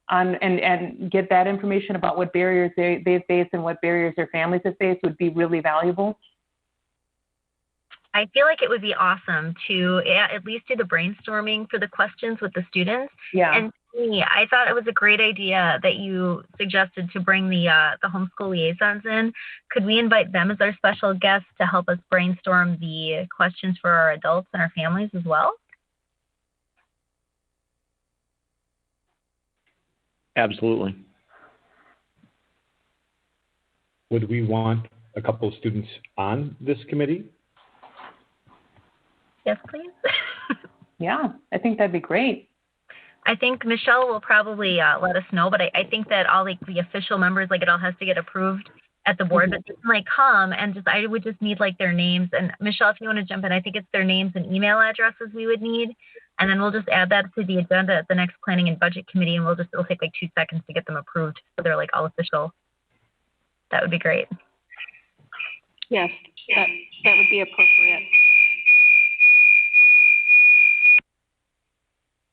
Speaker 5: on and get that information about what barriers they face and what barriers their families have faced would be really valuable.
Speaker 1: I feel like it would be awesome to at least do the brainstorming for the questions with the students.
Speaker 5: Yeah.
Speaker 1: And to me, I thought it was a great idea that you suggested to bring the homeschool liaisons in. Could we invite them as our special guests to help us brainstorm the questions for our adults and our families as well?
Speaker 7: Absolutely.
Speaker 6: Would we want a couple of students on this committee?
Speaker 1: Yes, please.
Speaker 5: Yeah, I think that'd be great.
Speaker 1: I think Michelle will probably let us know, but I think that all the official members, it all has to get approved at the board, but they can come and I would just need their names. And Michelle, if you want to jump in, I think it's their names and email addresses we would need. And then we'll just add that to the agenda at the next planning and budget committee, and it'll take 2 seconds to get them approved. So they're all official. That would be great.
Speaker 11: Yes, that would be appropriate.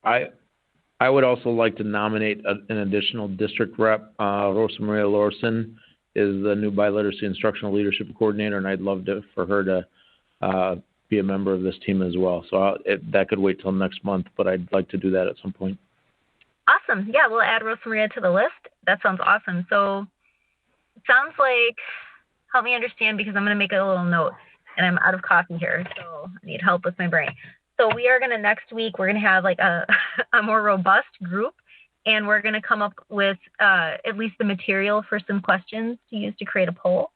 Speaker 7: I would also like to nominate an additional district rep. Rosa Maria Lorson is the new biliteracy instructional leadership coordinator, and I'd love for her to be a member of this team as well. So that could wait till next month, but I'd like to do that at some point.
Speaker 1: Awesome. Yeah, we'll add Rosa Maria to the list. That sounds awesome. So it sounds like, help me understand, because I'm going to make a little note, and I'm out of coffee here, so I need help with my brain. So we are going to, next week, we're going to have a more robust group, and we're going to come up with at least the material for some questions to use to create a poll.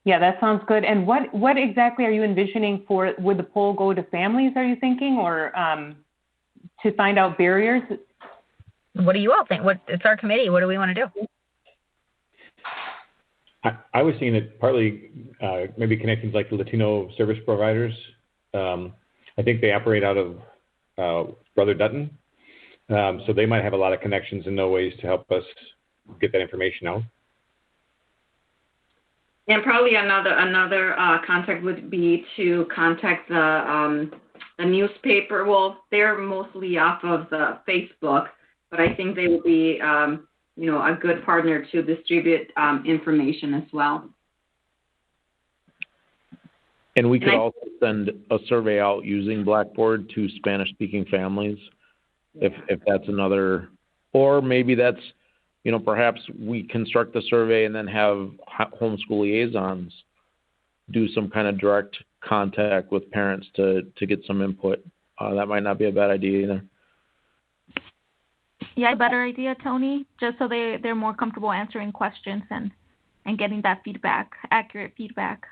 Speaker 5: Yeah, that sounds good. And what exactly are you envisioning for, would the poll go to families, are you thinking, or to find out barriers?
Speaker 1: What do you all think? It's our committee. What do we want to do?
Speaker 6: I was seeing it partly maybe connecting the Latino service providers. I think they operate out of Brother Dutton. So they might have a lot of connections and know ways to help us get that information out.
Speaker 4: And probably another contact would be to contact the newspaper. Well, they're mostly off of the Facebook, but I think they would be a good partner to distribute information as well.
Speaker 7: And we could also send a survey out using Blackboard to Spanish-speaking families, if that's another, or maybe that's, perhaps we construct the survey and then have homeschool liaisons do some kind of direct contact with parents to get some input. That might not be a bad idea either.
Speaker 10: Yeah, better idea, Tony, just so they're more comfortable answering questions and getting that feedback, accurate feedback.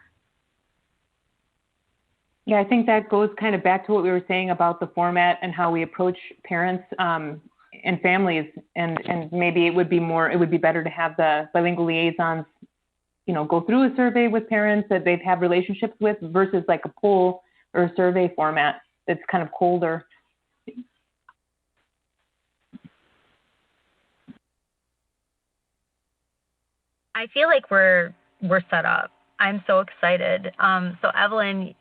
Speaker 5: Yeah, I think that goes kind of back to what we were saying about the format and how we approach parents and families, and maybe it would be better to have the bilingual liaisons, go through a survey with parents that they've had relationships with versus a poll or a survey format that's kind of colder.
Speaker 1: I feel like we're set up. I'm so excited. So Evelyn,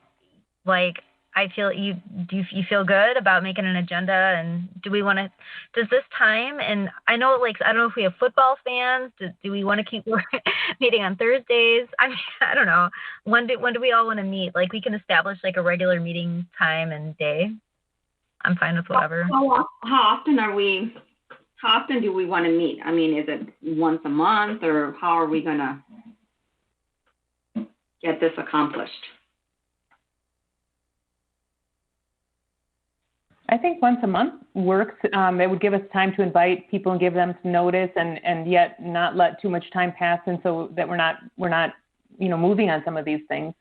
Speaker 1: I feel you feel good about making an agenda, and does this time, and I know I don't know if we have football fans, do we want to keep meeting on Thursdays? I don't know. When do we all want to meet? We can establish a regular meeting time and day. I'm fine with whatever.
Speaker 4: How often do we want to meet? I mean, is it once a month, or how are we going to get this accomplished.
Speaker 5: I think once a month works. It would give us time to invite people and give them some notice, and yet not let too much time pass, and so that we're not moving on some of these things.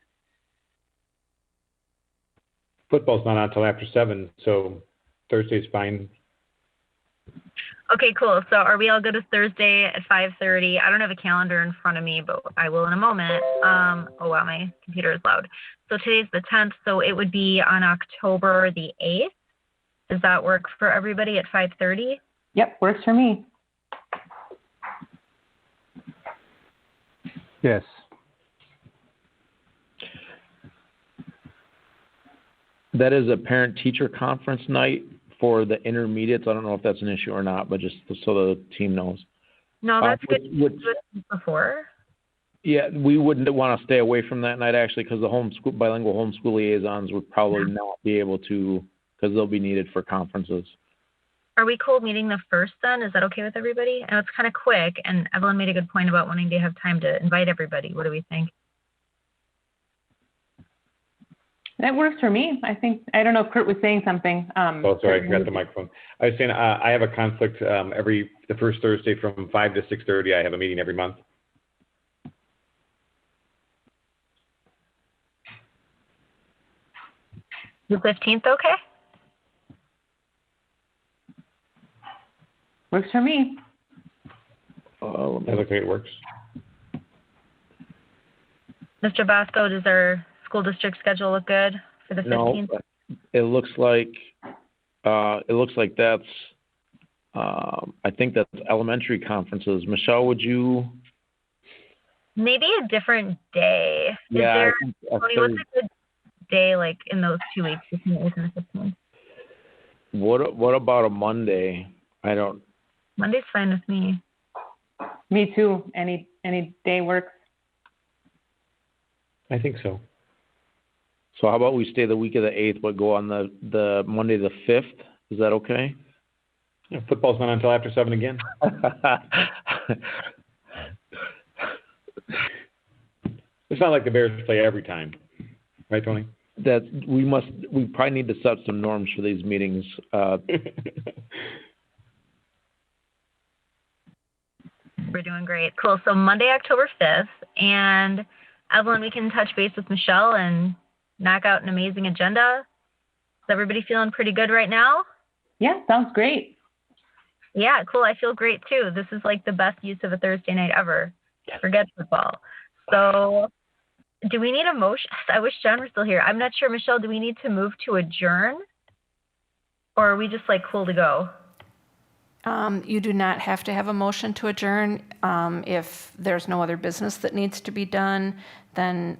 Speaker 6: Football's not on until after 7, so Thursday's fine.
Speaker 1: Okay, cool. So are we all good with Thursday at 5:30? I don't have a calendar in front of me, but I will in a moment. Oh wow, my computer is loud. So today's the 10th, so it would be on October the 8th. Does that work for everybody at 5:30?
Speaker 5: Yep, works for me.
Speaker 8: Yes.
Speaker 7: That is a parent-teacher conference night for the intermediates. I don't know if that's an issue or not, but just so the team knows.
Speaker 1: No, that's good. Before.
Speaker 7: Yeah, we wouldn't want to stay away from that night actually, because the bilingual homeschool liaisons would probably not be able to, because they'll be needed for conferences.
Speaker 1: Are we cool meeting the 1st then? Is that okay with everybody? I know it's kind of quick, and Evelyn made a good point about wanting to have time to invite everybody. What do we think?
Speaker 5: That works for me. I don't know if Kurt was saying something.
Speaker 6: Oh, sorry, I got the microphone. I was saying I have a conflict the first Thursday from 5 to 6:30. I have a meeting every month.
Speaker 1: The 15th, okay?
Speaker 5: Works for me.
Speaker 6: That looks like it works.
Speaker 7: Mr.
Speaker 1: Bosco, does our school district schedule look good for the 15th?
Speaker 7: No, it looks like that's I think that's elementary conferences. Michelle, would you?
Speaker 1: Maybe a different day.
Speaker 7: Yeah,
Speaker 1: what's a good day like in those 2 weeks, 15th and 15th?
Speaker 7: What about a Monday?
Speaker 1: Monday's fine with me.
Speaker 5: Me too. Any day works.
Speaker 6: I think so.
Speaker 7: So how about we stay the week of the 8th, but go on the Monday the 5th? Is that okay?
Speaker 6: Yeah, football's not until after 7 again. It's not like the Bears play every time, right, Tony?
Speaker 7: We probably need to set some norms for these meetings.
Speaker 1: We're doing great. Cool. So Monday, October 5th, and Evelyn, we can touch base with Michelle and knock out an amazing agenda. Is everybody feeling pretty good right now?
Speaker 5: Yeah, sounds great.
Speaker 1: Yeah, cool. I feel great too. This is like the best use of a Thursday night ever. Forget football. So do we need a motion? I wish John were still here. I'm not sure. Michelle, do we need to move to adjourn? Or are we just like cool to go?
Speaker 12: You do not have to have a motion to adjourn. If there's no other business that needs to be done, then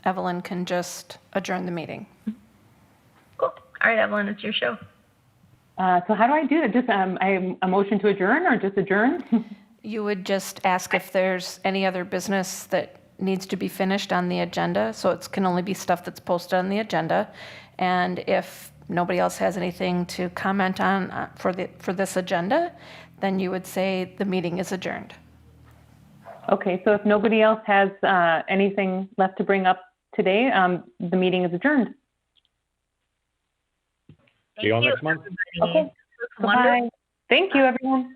Speaker 12: Evelyn can just adjourn the meeting.
Speaker 1: Cool. All right, Evelyn, it's your show.
Speaker 5: So how do I do that? Just a motion to adjourn or just adjourn?
Speaker 12: You would just ask if there's any other business that needs to be finished on the agenda. So it can only be stuff that's posted on the agenda. And if nobody else has anything to comment on for this agenda, then you would say the meeting is adjourned.
Speaker 5: Okay, so if nobody else has anything left to bring up today, the meeting is adjourned.
Speaker 6: See you all next month.
Speaker 5: Okay. Bye. Thank you, everyone.